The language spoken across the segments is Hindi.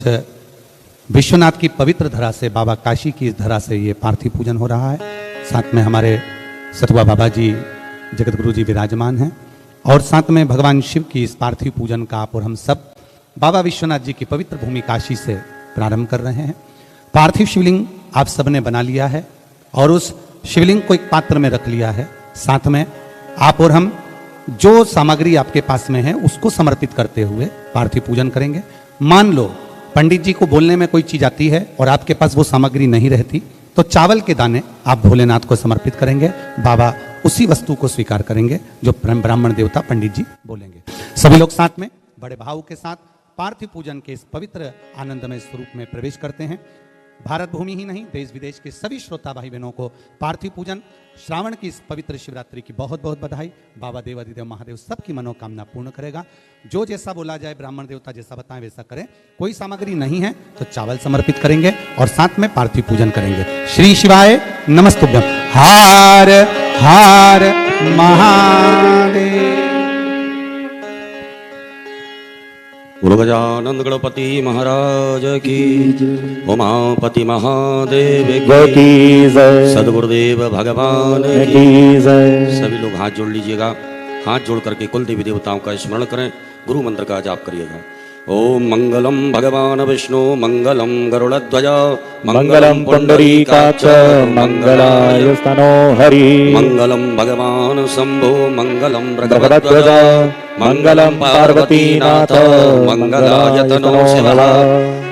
विश्वनाथ की पवित्र धरा से, बाबा काशी की इस धरा से ये पार्थिव पूजन हो रहा है। साथ में हमारे सतुआ बाबा जी, जगत गुरु जी विराजमान हैं और साथ में भगवान शिव की इस पार्थिव पूजन का आप और हम सब बाबा विश्वनाथ जी की पवित्र भूमि काशी से प्रारंभ कर रहे हैं। पार्थिव शिवलिंग आप सबने बना लिया है और उस शिवलिंग को एक पात्र में रख लिया है। साथ में आप और हम जो सामग्री आपके पास में है उसको समर्पित करते हुए पार्थिव पूजन करेंगे। मान लो पंडित जी को बोलने में कोई चीज आती है और आपके पास वो सामग्री नहीं रहती, तो चावल के दाने आप भोलेनाथ को समर्पित करेंगे। बाबा उसी वस्तु को स्वीकार करेंगे जो ब्राह्मण देवता पंडित जी बोलेंगे। सभी लोग साथ में बड़े भाव के साथ पार्थिव पूजन के इस पवित्र आनंदमय स्वरूप में प्रवेश करते हैं। भारत भूमि ही नहीं, देश विदेश के सभी श्रोता भाई बहनों को पार्थिव पूजन श्रावण की इस पवित्र शिवरात्रि की बहुत बहुत बधाई। बाबा देवादिदेव महादेव सबकी मनोकामना पूर्ण करेगा। जो जैसा बोला जाए, ब्राह्मण देवता जैसा बताएं वैसा करें। कोई सामग्री नहीं है तो चावल समर्पित करेंगे और साथ में पार्थिव पूजन करेंगे। श्री शिवाय नमस्तुभ्यं। हार हार महादेव। बोलो गजानंद गणपति महाराज की, उमापति महादेव की जय, सदगुरुदेव भगवान की जय। सभी लोग हाथ जोड़ लीजिएगा। हाथ जोड़ करके कुल देवी देवताओं का स्मरण करें, गुरु मंत्र का जाप करिएगा। ओम मंगलम भगवान विष्णु मंगलम गरुड़ध्वज मंगलम पुंडरीकाक्ष मंगलायस्तनो हरि मंगलम भगवान शंभो मंगलम भगवध्वज मंगलम पार्वतीनाथ मंगलायतनो शिवः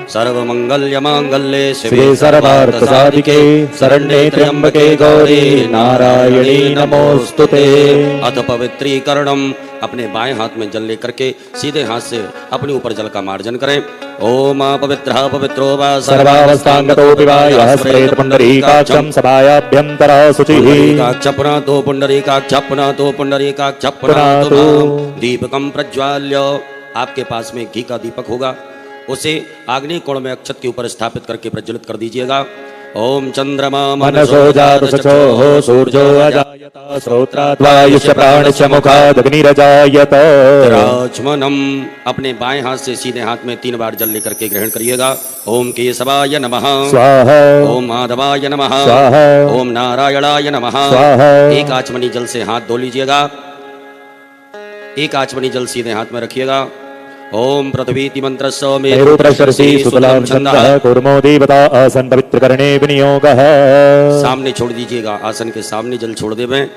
सर्वमंगल्यमांगल्ये शिवे सर्वार्थ साधिके शरण्ये त्र्यंबके गौरी नारायणी नमोस्तुते। अथ पवित्रीकरणम। अपने बाएं हाथ में जल लेकर के सीधे हाथ से अपने ऊपर जल का मार्जन करें। ओम पवित्रः पवित्रो वा सर्वावस्थांगतोऽपि वा यः स्मरेत् पुंडरीकाक्षं सभायाभ्यन्तरः शुचिः क्षपनातो पुंडरीकाक्षपनातो पुंडरीकाक्षपनातो दीपकं प्रज्वाल्य। आपके पास में घी का दीपक होगा, उसे आग्नेय कोण में अक्षत के ऊपर स्थापित करके प्रज्वलित कर दीजिएगा। ओम चंद्रमा मनसो जातसचोः सूर्यो अजायत श्रोत्रात् वायुश्च प्राणश्च मुखात् अग्निरजायत। राजमनम। अपने बाएं हाथ से सीधे हाथ में 3 बार जल लेकर के ग्रहण करिएगा। ओम केशवाय नमः स्वाहा, ओम माधवाय नमः स्वाहा, ओम नारायणाय नमः स्वाहा। एक आचमनी जल से हाथ धो लीजिएगा। एक आचमनी जल सीधे हाथ में रखिएगा। ओम पृथ्वीति मंत्रस्य मेरु प्रशर्षि सुतलां छन्दः कुर्मो देवता आसन पवित्र करणे विनियोगः। सामने छोड़ दीजिएगा, आसन के सामने जल छोड़ देवें।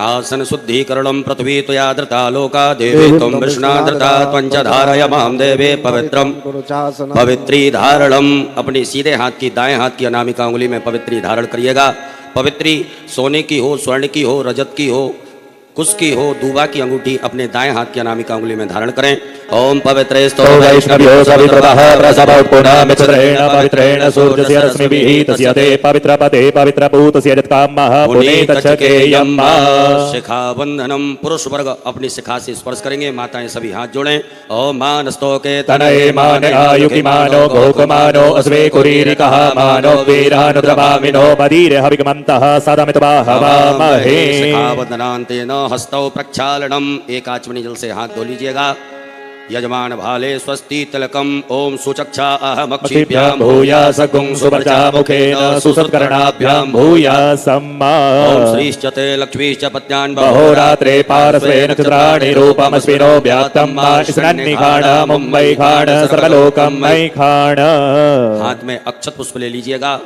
आसन शुद्धिकरणं पृथ्वी त्वया धृता लोका देवे त्वं विष्णाधृता त्वं च धारय मां देवे पवित्रं पवित्री धारणम। अपने सीधे हाथ की दाएं हाथ की अनामिका उंगली में पवित्री धारण करिएगा। पवित्री सोने की हो, स्वर्ण की हो, रजत की हो, कुश की हो, दूबा की अंगूठी अपने दाएं हाथ की अनामिका उंगली में धारण करें। ओम पवित्रेस्तो वैष्णव्यो सवित्रतः प्रसभोत्पुनः मिच्छत्रेण पवित्रेण सूर्यस्य रश्मिभिः तस्य ते पवित्रपदे पवित्रभूतस्य यत्कामः पुनीतच्छकेयम्। शिखाबंधनम। पुरुष वर्ग अपनी शिखा से स्पर्श करेंगे। माताएं सभी हाथ जोड़ें। ओम मानस्तोके तनये मान आयुकिमानो गोकुमानो अस्वे कुरीरिकः मानो वीरानुद्रवामिनो बदीरे हविगमन्तः सदमित्वा हवामहे। शिखाबंधनान्तेन हस्तौ प्रक्षालनम। एक आचमनी जल से हाथ धो लीजिएगा। यजमान भाले स्वस्ति तिलकम। ओम सुचक्षा अहमक्षिभ्यां भूयास गुं सुवर्चा मुखेन सुसत्कर्णाभ्यां भूयासम्। ओम श्रीश्चते लक्ष्मीश्च पत्न्यान् बहोरात्रे पार्श्वे नक्षत्राणि रूपमस्मिनो व्याप्तं मानिखाण मुंबई खाण सर्वलोकं मयि खाण। हाथ में अक्षत पुष्प ले लीजिएगा।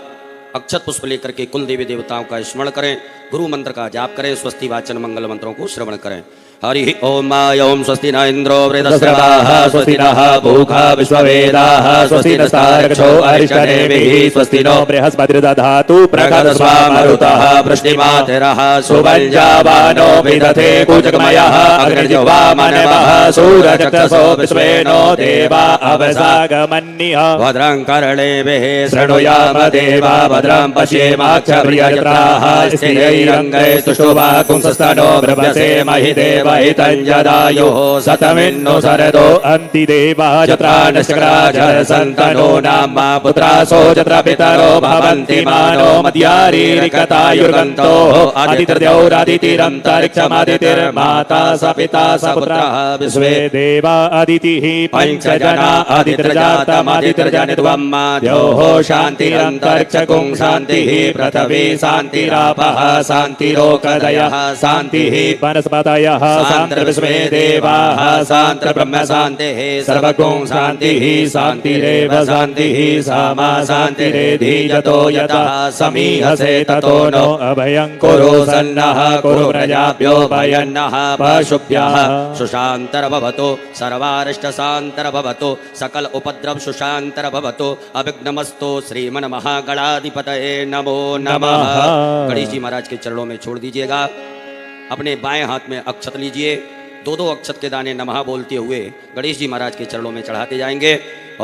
अक्षत पुष्प लेकर के कुल देवी देवताओं का स्मरण करें, गुरु मंत्र का जाप करें, स्वस्ति वाचन मंगल मंत्रों को श्रवण करें। हरि ओम ओम स्वस्ति न इंद्रो वृद्धश्रवाः स्वस्ति नः भूखा विश्ववेदाः स्वस्ति नस्तार्क्ष्यो अरिष्टनेमिः स्वस्ति नो बृहस्पतिर्दधातु प्रखरस्वामरुतः वृष्टिमातिरः सुभञ्जावानो विदधे कुजगमयः अग्निर्जुवामनवः सूरचक्षसो विश्वेनो देवा अवसागमन्यः। भद्रं कर्णेभिः शृणुयाम देवा भद्रं पश्येमाक्षप्रियजत्राः स्थिरैरङ्गैस्तुष्टुवा पुंसस्तनो ब्रह्मसे महि देव वैतञ्जदायुः शतमिन्नु शरदो अन्तिदेवाय जत्रानशक्राज सन्तनो नाम पुत्रासो जत्र पितरो भवन्ति मानो मद्यारीरिकतायुर्गन्तो आदित्यौरादितिरन्तरिक्षमादितिर्माता स पिता स पुत्रः विश्वे देवा अदितिः पञ्चजना आदित्यजातमादित्यजनित्वं द्योः शान्तिरन्तरिक्षगुं शान्तिः पृथिवी शान्तिरापः शान्तिरोकदयः शान्तिः वनस्पतयः शान्तिर्विश्वे देवाः शान्तिर्ब्रह्म शान्तिः सर्वगुं शान्तिः शान्तिरेव शान्तिः सामा शान्तिरेधीयतो यतः समीहसे ततो नो अभयं कुरु सन्नः कुरु प्रजाभ्यो भयन्नः पशुभ्यः सुशान्तर्भवतु सर्वारिष्टशान्तर्भवतु सकल उपद्रव सुशान्तर्भवतु अभिघ्नमस्तु श्रीमन्महागणाधिपतये नमो नमः। गणेश जी महाराज के चरणों में छोड़ दीजिएगा। अपने बाएं हाथ में अक्षत लीजिए। दो दो अक्षत के दाने नमः बोलते हुए गणेश जी महाराज के चरणों में चढ़ाते जाएंगे।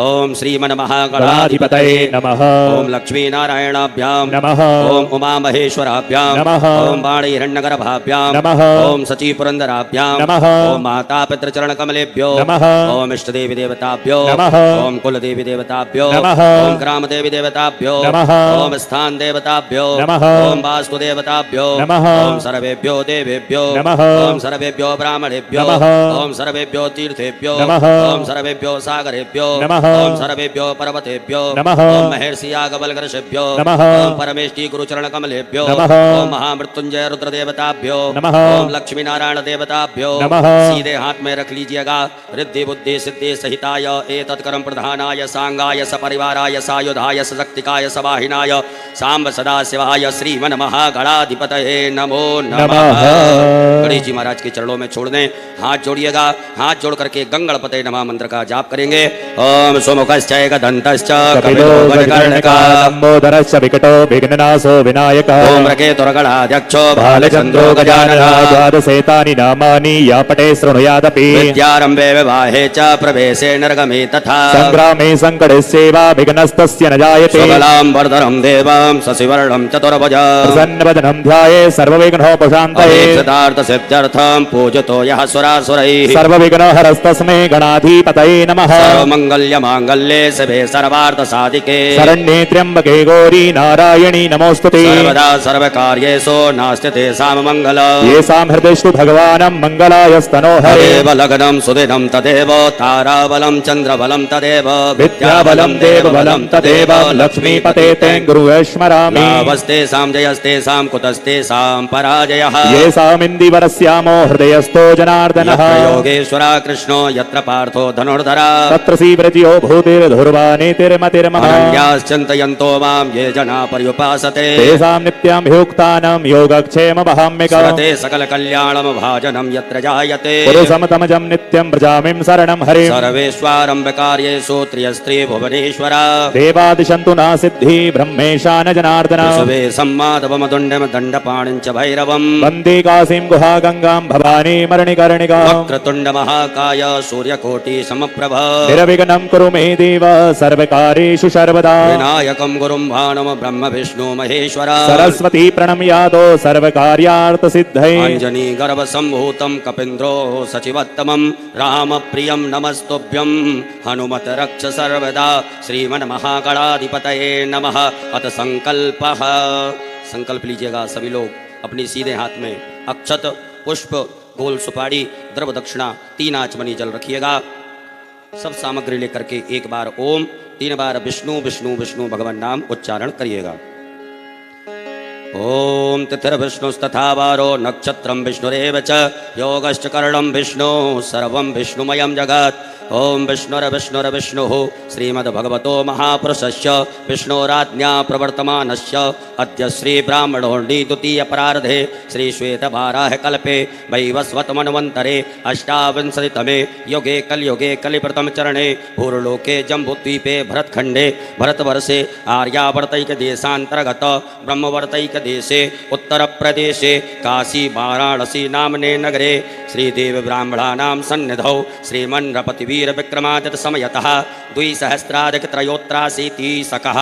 ओम श्रीमन्महागणाधिपतये नमः। ओम लक्ष्मी नारायणाभ्यां नमः। ओम उमा महेश्वराभ्यां नमः। ओम वाणी हिरण्यगर्भाभ्यां नमः। ओम सची पुरंदराभ्यां नमः। ओम माता पितृचरण कमलेभ्यो नमः। ओम इष्ट देवी देवताभ्यो नमः। ओम कुल देवी देवताभ्यो नमः। ओम ग्राम देवी देवताभ्यो नमः। ओम स्थान देवताभ्यो नमः। ओम वास्तु देवताभ्यो नमः। ओम सर्वेभ्यो देवेभ्यो नमः। ओम सर्वेभ्यो ब्राह्मणेभ्यो नमः। ओम सर्वेभ्यो तीर्थेभ्यो नमः। ओम सर्वेभ्यो सागरेभ्यो नमः। ओम सर्वेभ्यो पर्वतेभ्यो नमः। ओम महर्षि यागबलगर्षेभ्यो नमः। ओम परमेष्टि गुरुचरण कमलेभ्यो नमः। ओम महामृत्युंजय रुद्र देवताभ्यो नमः। ओम लक्ष्मी नारायण देवताभ्यो नमः। सीधे हाथ में रख लीजिएगा। रिद्धि बुद्धि सिद्धि सहिताय एतत्कर्म प्रधानाय सांगाय सपरिवाराय सायुधाय सशक्तिकाय सवाहिनाय सांब सदा शिवाय श्रीमन्महागणाधिपतये नमो नमः। गणेश जी महाराज के चरणों में छोड़ दें। हाथ जोड़िएगा। हाथ जोड़ करके गंगणपते नमः मंत्र का जाप करेंगे। ओम सुमुखश्चैव दन्तश्च कपिलो गजकर्णकः लंबोदरश्च विकटो विघ्ननाशो विनायकः ओम रकेतुरगणाध्यक्षो भालचन्द्रो गजाननः द्वादशेतानि नामानि या पटे शृणुयादपि विद्यारम्भे विवाहे च प्रवेशे निर्गमे तथा संग्रामे संकटस्यैवा विघ्नस्तस्य न जायते सबलां वर्धनं देवां शशिवर्णं चतुर्भुज प्रसन्नवदनं ध्याये सर्वविघ्नोपशान्तये सिद्ध्यर्थं पूजतो यः सुरासुरैः सर्वविघ्नहरस्तस्मै गणाधिपतये नमः सर्वमङ्गल्यमाङ्गल्ये शिवे सर्वार्थसाधिके शरण्ये त्र्यम्बके गौरी नारायणी नमोस्तुते सर्वदा सर्वकार्येषु नास्ति तेषां मङ्गलम् येषां हृदयेषु भगवानं मङ्गलायस्तनो हरे तदेव लग्नं सुदिनं तदेव ताराबलं चन्द्रबलं तदेव विद्याबलं देवबलं तदेव लक्ष्मीपते ते गुरुवे स्मरामि लाभस्तेषां जयस्तेषां कुतस्तेषां पराजयः येषामिन्दिवरस्यामो हृदयस्थो जनार्दनः यत्र योगेश्वरा कृष्णो यत्र पार्थो धनुर्धरा तत्र श्रीव्रजियो भूतिर्धुर्वाणीतिर्मतिर्मः अनन्याश्चिन्तयन्तो मां ये जना पर्युपासते तेषां नित्याभियुक्तानां योगक्षेममहाम्यकम् स्मरते सकलकल्याणं भाजनं यत्र जायते पुरुषमतमजं नित्यं व्रजामिं शरणं हरिं सर्वेष्वारम्भकार्येषु त्रियस्त्री भुवनेश्वरा देवादिशन्तु ना सिद्धि ब्रह्मेशा न जनार्दन विश्वे सम्माधवमदुण्डं दण्डपाणिं च भैरवम् वन्दे काशीं गुहा गङ्गां भवानी मरणिकर्णिकाम् वक्रतुण्डमहाकाय सूर्यकोटि समप्रभ निरविघ्नं कुरु मे देव सर्वकार्येषु सर्वदा विनायकं गुरुं भाणं ब्रह्म विष्णु महेश्वरा सरस्वती प्रणम्यादो सर्वकार्यार्थसिद्धये अंजनी गर्भसम्भूतं कपीन्द्रो सचिवत्तमं रामप्रियं नमस्तुभ्यं हनुमत रक्ष सर्वदा श्रीमन्महागणाधिपतये नमः। अथ संकल्पः। संकल्प लीजिएगा सभी लोग। अपने सीधे हाथ में अक्षत पुष्प गोल सुपारी द्रव दक्षिणा 3 आचमनी जल रखिएगा। सब सामग्री लेकर के एक बार ओम 3 बार विष्णु विष्णु विष्णु भगवान नाम उच्चारण करिएगा। ओम तिथिर्विष्णुस्तथा वारो नक्षत्रं विष्णुरेव च योगश्च करणं विष्णु सर्वं विष्णुमयं जगत्। ओम विष्णुर्विष्णुर्विष्णुः श्रीमद्भगवतो महापुरुषस्य विष्णोराज्ञा प्रवर्तमानस्य अद्य श्री ब्राह्मणोण्डी द्वितीय प्रारधे श्री श्वेतवाराह कल्पे वैवस्वतमन्वन्तरे अष्टाविंशतितमे युगे कलियुगे कलिप्रथम चरणे भूर्लोके जम्बूद्वीपे भरतखण्डे भरतवर्षे आर्यावर्तैक देशान्तर्गत ब्रह्मवर्तैक देशे उत्तरप्रदेशे काशी वाराणसी नामने नगरे श्रीदेव ब्राह्मणानां सन्निधौ श्रीमन्नृपतिवी वीरविक्रमादित्य समयतः द्विसहस्राधिक त्रयोत्राशीति सकः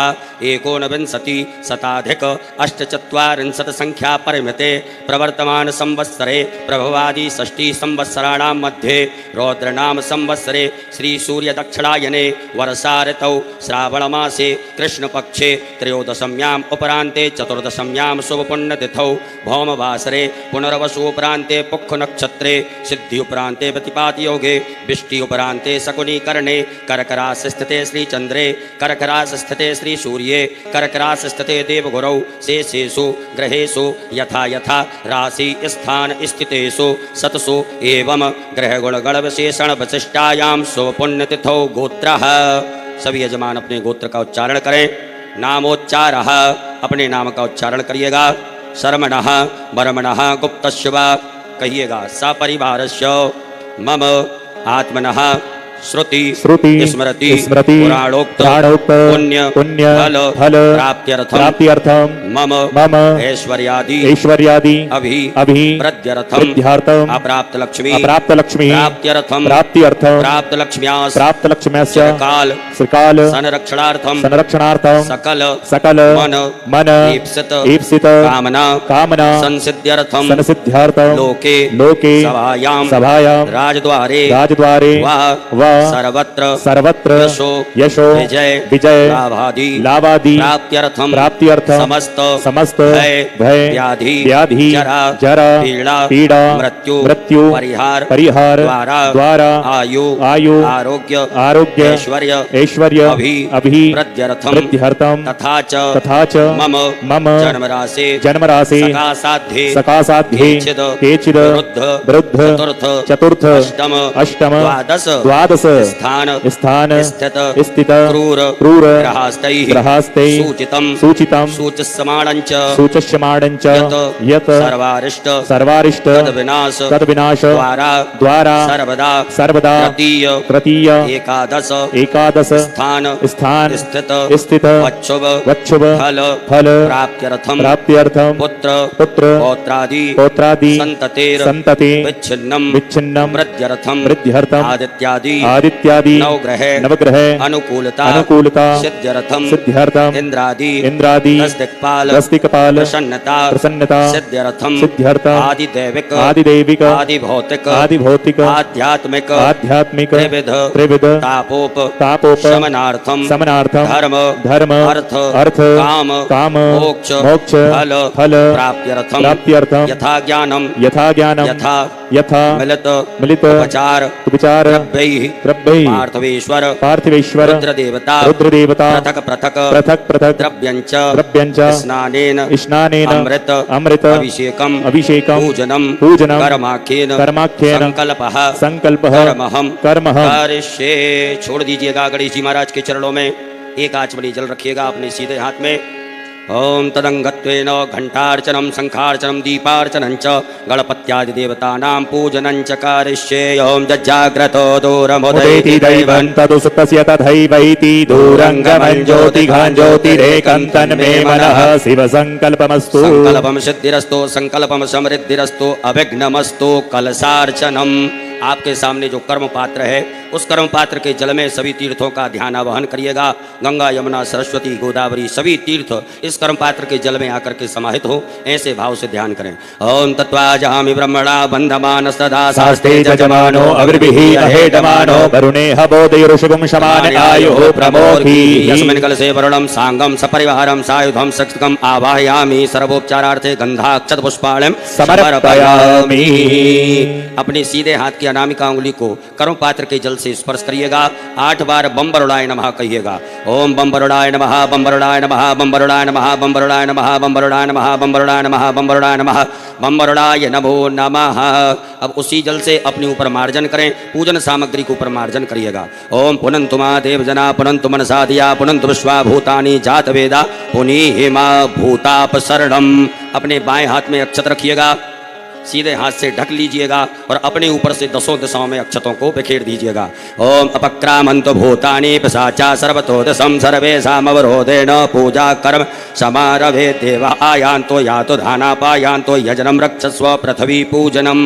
एकोनविंशति शताधिक अष्टचत्वारिंशत् संख्या परिमिते प्रवर्तमान संवत्सरे प्रभवादि षष्ठी संवत्सराणां मध्ये रौद्रनाम संवत्सरे श्री सूर्य दक्षिणायने वर्षा ऋतौ श्रावणमासे कृष्णपक्षे त्रयोदशम्याम् उपरान्ते चतुर्दशम्यां शुभपुण्यतिथौ भौमवासरे पुनर्वसु उपरान्ते पुक्ख नक्षत्रे सिद्धि उपरान्ते प्रतिपात योगे विष्टि उपरान्ते शकुनी करणे कर्करास स्थिते श्री चंद्रे कर्करास स्थिते श्री सूर्ये कर्करास स्थिते देवगुरौ शेषेषु ग्रहेषु यथा यथा राशि स्थान स्थितेषु सतसु एवं ग्रह गुण गण विशेषण वशिष्ठायां शुभपुण्यतिथौ गोत्रः। सभी यजमान अपने गोत्र का उच्चारण करें। नामोच्चारः अपने नाम का उच्चारण करिएगा। शर्मणः वर्मणः गुप्तस्य वा कहिएगा। सपरिवारस्य मम आत्मनः श्रुति स्मृति पुराणोक्त पुण्य फल प्राप्त्यर्थम मम ऐश्वर्यादि अभि प्रद्यर्थम अप्राप्त लक्ष्मी प्राप्त्यर्थम प्राप्त लक्ष्म्यास्य काल संरक्षणार्थम सकल मन ईप्सित कामना संसिद्ध्यर्थम लोके सभायां राजद्वारे वा सर्वत्र यशो विजय लाभादि प्राप्त्यर्थम समस्त भय व्याधि जरा पीड़ा मृत्यु परिहार द्वारा आयु आरोग्य ऐश्वर्य अभि प्रद्यर्थम तथा च मम जन्मराशि सकासाध्ये केचिद वृद्ध चतुर्थ अष्टम द्वादश स्थान स्थित क्रूर ग्रहास्तै सूचितं सूच्यमाणञ्च यत् सर्वारिष्ट तद्विनाश द्वारा सर्वदा तृतीय एकादश स्थान स्थित वक्षुभ फल प्राप्त्यर्थम पुत्र पौत्रादि संतते विच्छिन्नम वृद्ध्यर्थम आदित्यादि नवग्रह अनुकूलता सिद्ध्यर्थम इंद्रादि दस दिक्पाल प्रसन्नता सिद्ध्यर्थम आदिदैविक आदिभौतिक आध्यात्मिक त्रिविध तापोप शमनार्थम धर्म अर्थ काम मोक्ष फल प्राप्त्यर्थम यथा ज्ञानम यथा मिलित उपचार पार्थिवेश्वर रुद्रदेवता पृथक द्रव्यंच स्नानेन अमृत अभिषेकम पूजनम कर्माख्येन संकल्पः कर्म करिष्ये। छोड़ दीजिएगा गणेश जी महाराज के चरणों में एक आचमनी जल रखिएगा अपने सीधे हाथ में। ओम तदंगत्वेन घंटार्चनम शंखार्चनम दीपार्चनं च गणपत्यादि देवतानां पूजनं च करिष्ये। ओम जज्जाग्रतो दूरमुदैति दैवं तदुसुतस्य तथैवैति दूरंगमं ज्योतिघां ज्योतिरेकन्तन्मे मनः शिव संकल्पमस्तु। संकल्पम सिद्धिरस्तु संकल्पम समृद्धिरस्तु अविघ्नमस्तु। कलशार्चनम आपके सामने जो कर्म पात्र है उस कर्म पात्र के जल में सभी तीर्थों का ध्यान आवाहन करिएगा। गंगा यमुना सरस्वती गोदावरी सभी तीर्थ इस कर्म पात्र के जल में आकर के समाहित हो, ऐसे भाव से ध्यान करें। ओम तत्वाजहामि ब्रह्मणा बंधमान सदा शास्ते जजमानो अविर्भिः अहेडमानो वरुणे हबोदय ऋषिगुं समान आयुः प्रमोदि। यस्मिन् कलशे वरुणं सांगं सपरिवारं सायुधं सक्षकं आवाहयामि सर्वोपचारार्थे गंधाक्षत पुष्पाणं समर्पयामि। अपने सीधे हाथ की अनामिका उंगली को कर्म पात्र के जल से स्पर्श करिएगा। 8 बार बम वरुणाय नमः कहिएगा। ओम बम वरुणाय नमः बम वरुणाय नमः बम वरुणाय नमः बम वरुणाय नमः बम वरुणाय नमः बम वरुणाय नमः बम वरुणाय नमः बम वरुणाय नमो नमः। अब उसी जल से अपने ऊपर मार्जन करें, पूजन सामग्री के ऊपर मार्जन करिएगा। ओम पुनन्तु मा देवजना पुनन्तु मनसा दिया पुनन्तु विश्वा भूतानि जात वेदा पुनीहिमा भूतापसरणम। अपने बाएं हाथ में अक्षत रखिएगा, सीधे हाथ से ढक लीजिएगा और अपने ऊपर से 10 दिशाओं में अक्षतों को बिखेर दीजिएगा। ओम अपक्रामन्तु भूतानि पिशाचा सर्वतो दिशं सर्वेषामवरोधेन पूजा कर्म समारभे देवा आयान्तो यातो धानापायान्तो यजनं रक्षस्व पृथ्वी पूजनम।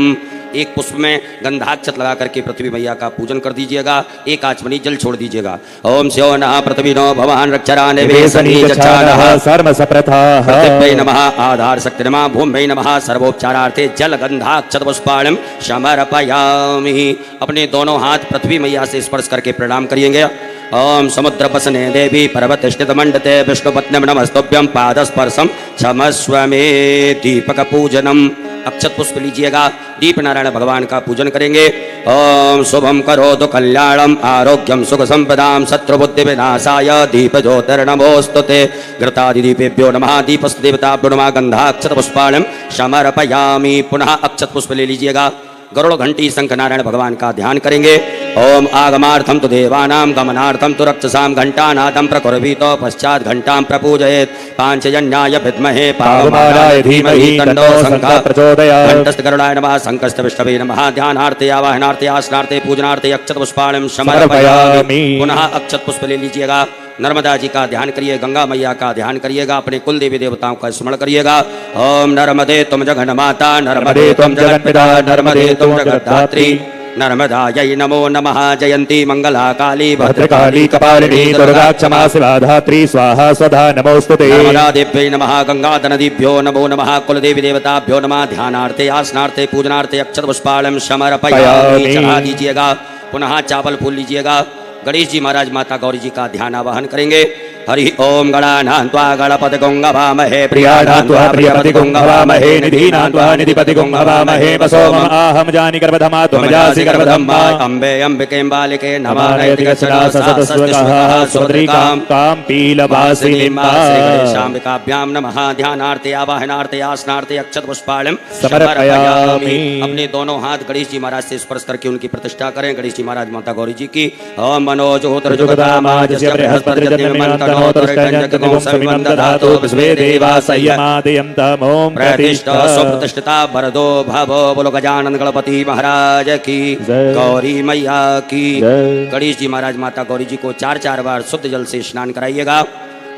एक पुष्प में गंधाक्षत लगा करके पृथ्वी मैया का पूजन कर दीजिएगा। एक आचमनी जल छोड़ दीजिएगा। ओम स्यो नः पृथ्वी नो भवान रक्षरा निवेशनी जच्छानः सर्व सप्रथाः पृथिव्यै नमः आधार शक्ति नमः भूम्यै नमः सर्वोपचारार्थे जल गंधाक्षत पुष्पाणं समर्पयामि। अपने दोनों हाथ पृथ्वी मैया से स्पर्श करके प्रणाम करिएंगे। ओम समुद्र पसने देवी पर्वत स्थित मंडते विष्णुपत्न्यम नमस्तुभ्यं पादस्पर्शम क्षमस्व मे। दीपक पूजनम अक्षत पुष्प लीजिएगा। दीप नारायण भगवान का पूजन करेंगे। ओम शुभम करोतु कल्याणम आरोग्यम सुख संपदाम शत्रुबुद्धि विनाशाय दीप ज्योतिर्नमोस्तुते। घृतादि दीपेभ्यो नमः दीपस्तु देवताभ्यो नमः गंधाक्षत पुष्पाणं समर्पयामि। पुनः अक्षत पुष्प ले लीजिएगा। गरुड़ घंटी शंख नारायण भगवान का ध्यान करेंगे। ओम आगमार्थम तो देवानां गमनार्थम तो रक्षसाम घंटानादं प्रकुर्वीतो पश्चात घंटां प्रपूजयेत्। पांचजन्याय विद्महे पावमानाय धीमहि तन्नो शंखः प्रचोदयात्। घंटस्थ गरुडाय नमः शंखस्थ विष्णवे नमः। ध्यानार्थे आवाहनार्थे आसनार्थे पूजनार्थे अक्षत पुष्पाणं समर्पयामि। पुनः अक्षत पुष्प ले लीजिएगा। नर्मदा जी का ध्यान करिए। गंगा मैया का ध्यान करिएगा। अपने कुल देवी देवताओं का स्मरण करिएगा। ओम नर्मदे तुम जगन माता नर्मदे तुम जगत पिता नर्मदे तुम जगद्धात्री नर्मदायै नमो नमः। जयंती मंगला काली भद्रकाली कपालिनी दुर्गा क्षमा शिवा धात्री स्वाहा स्वधा नमोस्तुते। नर्मदा देव्यै नमः। गंगा नदीभ्यो नमो नमः। कुल देवी देवताभ्यो नमः। ध्यानार्थे आसनार्थे पूजनार्थे अक्षत पुष्पाणं समर्पयामि। चढ़ा दीजिएगा। पुनः चावल फूल लीजिएगा। गणेश जी महाराज माता गौरी जी का ध्यान आवाहन करेंगे। हरि ओम गणानां त्वा गणपति गंगवामहे प्रियाणां त्वा प्रियपति गंगवामहे निधीनां त्वा निधिपति गंगवामहे वसो मम आहम जानि गर्भधमा त्वं जासि गर्भधम्मा। अम्बे अम्बिके बालिके नमः नमः गच्छना ससतस्वकः सुद्रिकां कां पीलवासिनीं गणेशाम्बिकाभ्यां नमः। ध्यानार्थे आवाहनार्थे आसनार्थे अक्षत पुष्पाणं समर्पयामि। अपने दोनों हाथ गणेश जी महाराज से स्पर्श करके उनकी प्रतिष्ठा करें। गणेश जी महाराज माता गौरी जी की। ओम मनोजोतर्जुगदामाजस्य बृहस्पतिर्जन्यमन्तनोतर्कञ्जकगुं सविमन्दधातु विश्वे देवा संयमादयं तमों प्रतिष्ठा सुप्रतिष्ठिता वरदो भवो। बोलो गजानन गणपति महाराज की। गौरी मैया की। गणेश जी महाराज माता गौरी जी को 4 बार शुद्ध जल से स्नान कराइएगा।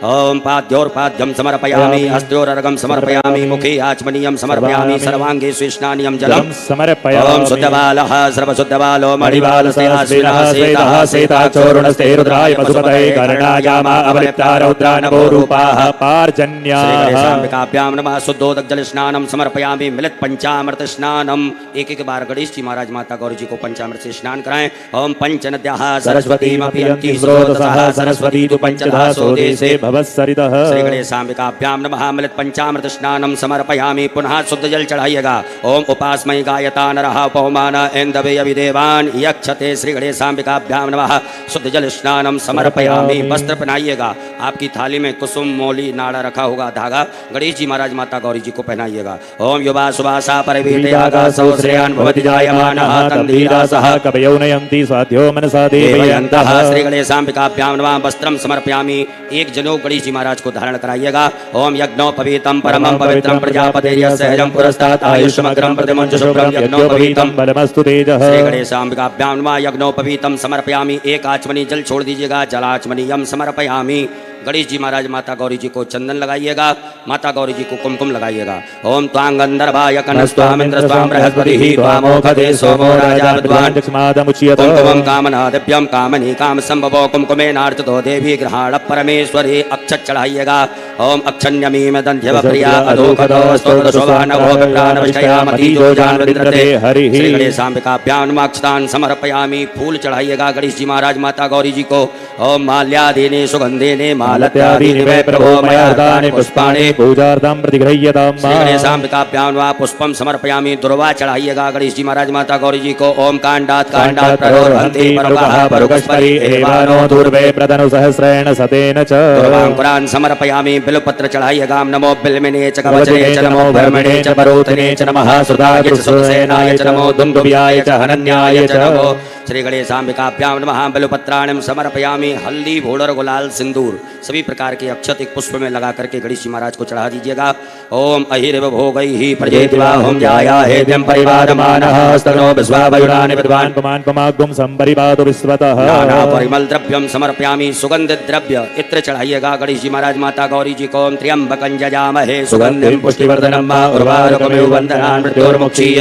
ओम पाद्योर्पाद्यम समर्पयामि हस्तोरर्घं समर्पयामि मुखे आचमनीयं समर्पयामि सर्वांगे स्नानियं जलं समर्पयामि। ओम शुद्धबालः सर्वशुद्धबालो मणिबालस्तेजस्विनः श्वेतः श्वेताक्षोरुणस्ते रुद्राय पशुपतये कर्णायामा अवलिप्ता रौद्रा नभो रूपाः पार्जन्याः। श्रीगणेशाम्बिकाभ्यां नमः। शुद्धोदक जल स्नानं समर्पयामि। मिलित पंचामृत स्नानम। एक बार गणेश जी महाराज माता गौरी जी को पंचामृत से स्नान कराएं। ओम पंचनद्याः सरस्वतीमपि स्रोतसः सरस्वती तु पंचधा सोदेशे भवस्सरितः। श्री गणेशाम्बिकाभ्यां नमः। मिलित पंचामृत स्नानं समर्पयामि। पुनः शुद्ध जल चढ़ाइएगा। ओम उपास्मय गायता नरः पौमान ऐन्दवे अभिदेवान यक्षते। श्री गणेशाम्बिकाभ्यां नमः। शुद्ध जल स्नानं समर्पयामि। वस्त्र पहनाइएगा। आपकी थाली में कुसुम मोली नाड़ा रखा होगा धागा। गणेश जी महाराज माता गौरी जी को पहनाइएगा। ओम युवा सुवासा परिवीतयागासौ श्रेयान् भवति जायमानः तन्धीरासः कवयो नयन्ति स्वाध्यो मनसा देवयन्तः। श्री गणेशाम्बिकाभ्यां नमः। वस्त्रं समर्पयामि। एक जनों गणेश जी महाराज को धारण कराइएगा। ओम यज्ञोपवीतम परमं पवित्रं प्रजापतिर्यस्सहजं पुरस्तात् आयुष्मग्रं प्रतिमुञ्च शुभ्रं यज्ञोपवीतम बलमस्तु तेजः। श्री गणेशाम्बिकाभ्यां नमः। यज्ञोपवीतम समर्पयामि। एक आचमनी जल छोड़ दीजिएगा। जलाचमनीयं समर्पयामि। गणेश जी महाराज माता गौरी जी को चंदन लगाइएगा। माता गौरी जी को कुमकुम लगाइएगा। ओम त्वां गंधर्वाय कनस्त्वामिन्द्रस्त्वां बृहस्पतिः त्वामोखदे सोमो राजा विद्वान् कुमकुमं कामनादिभ्यं कामनी काम संभवो कुमकुमेनार्चितो देवी गृहाण परमेश्वरी। अक्षत चढ़ाइएगा। ओम अक्षण्यमीम दन्ध्यव प्रिया अधोखदो स्तोत्र शोभानवो विप्राणविष्टयामति जो जानविन्द्रते। श्री गणेशाम्बिकाभ्यां नमः। अक्षतान् समर्पयामि। फूल चढ़ाइएगा गणेश जी महाराज माता गौरी जी को। ओम माल्यादीने सुगंधेने मालत्यादीनि प्रभो मया दानि पुष्पाणि पूजार्थं प्रतिगृह्यतां। श्री गणेशाम्बिकाभ्यां नमः। पुष्पं समर्पयामि। दुर्वा चढ़ाइएगा गणेश जी महाराज माता गौरी जी को। ओम कांडात् प्ररोहन्ति परुगः परुगस्परि एवानो दूर्वे प्रदनु सहस्रेण सतेन च। दुर्वांकुरान् समर्पयामि। बिल्वपत्र चढ़ाइएगा। नमो बिल्वने च कवचने च नमो भर्मणे च परोतने च नमः। सुधाय च सुरसेनाय च नमो दुन्दुभ्याय च हनन्याय च नमो। श्री गणेशाम्बिकाभ्याम नमः बेलपत्राणम समर्पयामि। हल्दी भोडर गुलाल सिंदूर सभी प्रकार के अक्षत एक पुष्प में लगा करके गणेश जी महाराज को चढ़ा दीजिएगा। ओम अहिर्व भोगैहि प्रजेतिवाहं जाया हेद्यं परिवारमानः स्तनो विश्वावयुनानि विद्वान् पमान पमागुम संपरिवादो विश्वतः नाना परिमल द्रव्यम समर्पयामि। सुगंधित द्रव्य इत्र चढ़ाइएगा गणेश जी महाराज माता गौरी जी को। त्र्यंबकं जजामहे सुगंधिं पुष्टिवर्धनम् उर्वारुकमिव बन्धनान् मृत्योर्मुक्षीय।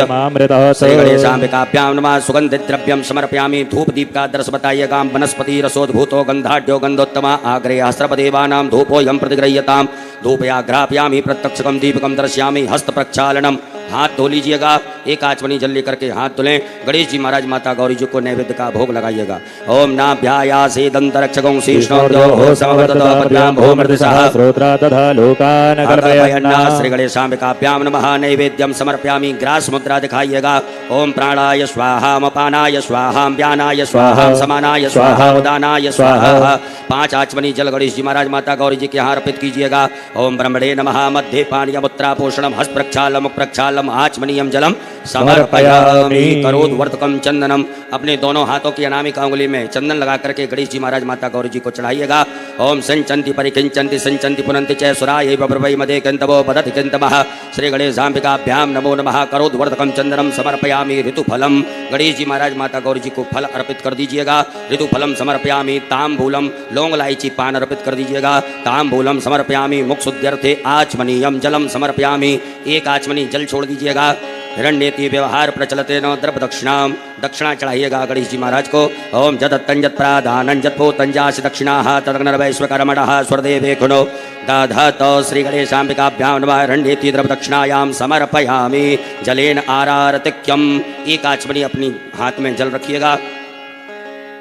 श्री गणेशाम्बिकाभ्यां नमः। सुगंधित द्रव्यम समर्पयामि। धूप दीप का दर्श बताइएगा। वनस्पति रसोद्भूतो गंधाढ्यो गंधोत्तमा आग्रे सर्वदेवानां धूपोऽयं प्रतिगृह्यताम्। धूपयाघ्रापयामि प्रत्यक्षकं दीपकं दर्शयामि। हस्त प्रक्षालनम हाथ धो लीजिएगा। एक आचमनी जल लेकर के हाथ धुलें। गणेश जी महाराज माता गौरी जी को नैवेद्य का भोग लगाइएगा। ओम नाभ्यायासे दंतरक्षकं शीर्ष्णोद्योः समवर्ततो पद्भ्यां भूमृतिसः श्रोत्रा तथा लोकान् कल्पयन्ना। श्री गणेशाम्बिकाभ्यां नमः। नैवेद्यम समर्पयामि। ग्रास मुद्रा दिखाइएगा। ओम प्राणाय स्वाहा अपानाय स्वाहा व्यानाय स्वाहा समानाय स्वाहा उदानाय स्वाहा। 5 आचमनी जल गणेश जी महाराज माता गौरी जी के यहाँ अर्पित कीजिएगा। ओम ब्रह्मणे नमः। मध्य पानीयमुत्रा पोषणम हस्त प्रक्षालम प्रक्षालम आचमनीयम जलम समर्पयामि। करोद्वर्तकम चंदनम। अपने दोनों हाथों की अनामिक अंगुली में चंदन लगा करके गणेश जी महाराज माता गौरी जी को चढ़ाइएगा। ओम संचंति परिकिंचंति संचंति पुनंति च सुराय ब्रह्मवै मदे किंतवो बदति किंतमः। श्री गणेशाम्बिकाभ्यां नमो नमः। करोद्वर्तकम चंदनम समर्पयामि। ऋतुफलम गणेश जी महाराज माता गौरी जी को फल अर्पित कर दीजिएगा। ऋतुफलम समर्पयामि। तांबूलम लौंग इलायची पान अर्पित कर दीजिएगा। तांबूलम समर्पयामि। मुक्षुद्यर्थे आचमनीयम जलम समर्पयामि। एक आचमनी जल छोड़ दीजिएगा। हिरण्येति व्यवहार प्रचलते न द्रव दक्षिणाम। दक्षिणा चढ़ाइएगा गणेश जी महाराज को। ओम जदत्तं जत्प्रादानं जत्पोतंजासि दक्षिणाः तदग्नर्वैश्वकर्मणः स्वरदेवे खुनो दधत। श्री गणेशाम्बिकाभ्यां नमः। हिरण्येति द्रव दक्षिणायां समर्पयामि। जलेन आरारतिक्यम। एक आचमनी अपनी हाथ में जल रखिएगा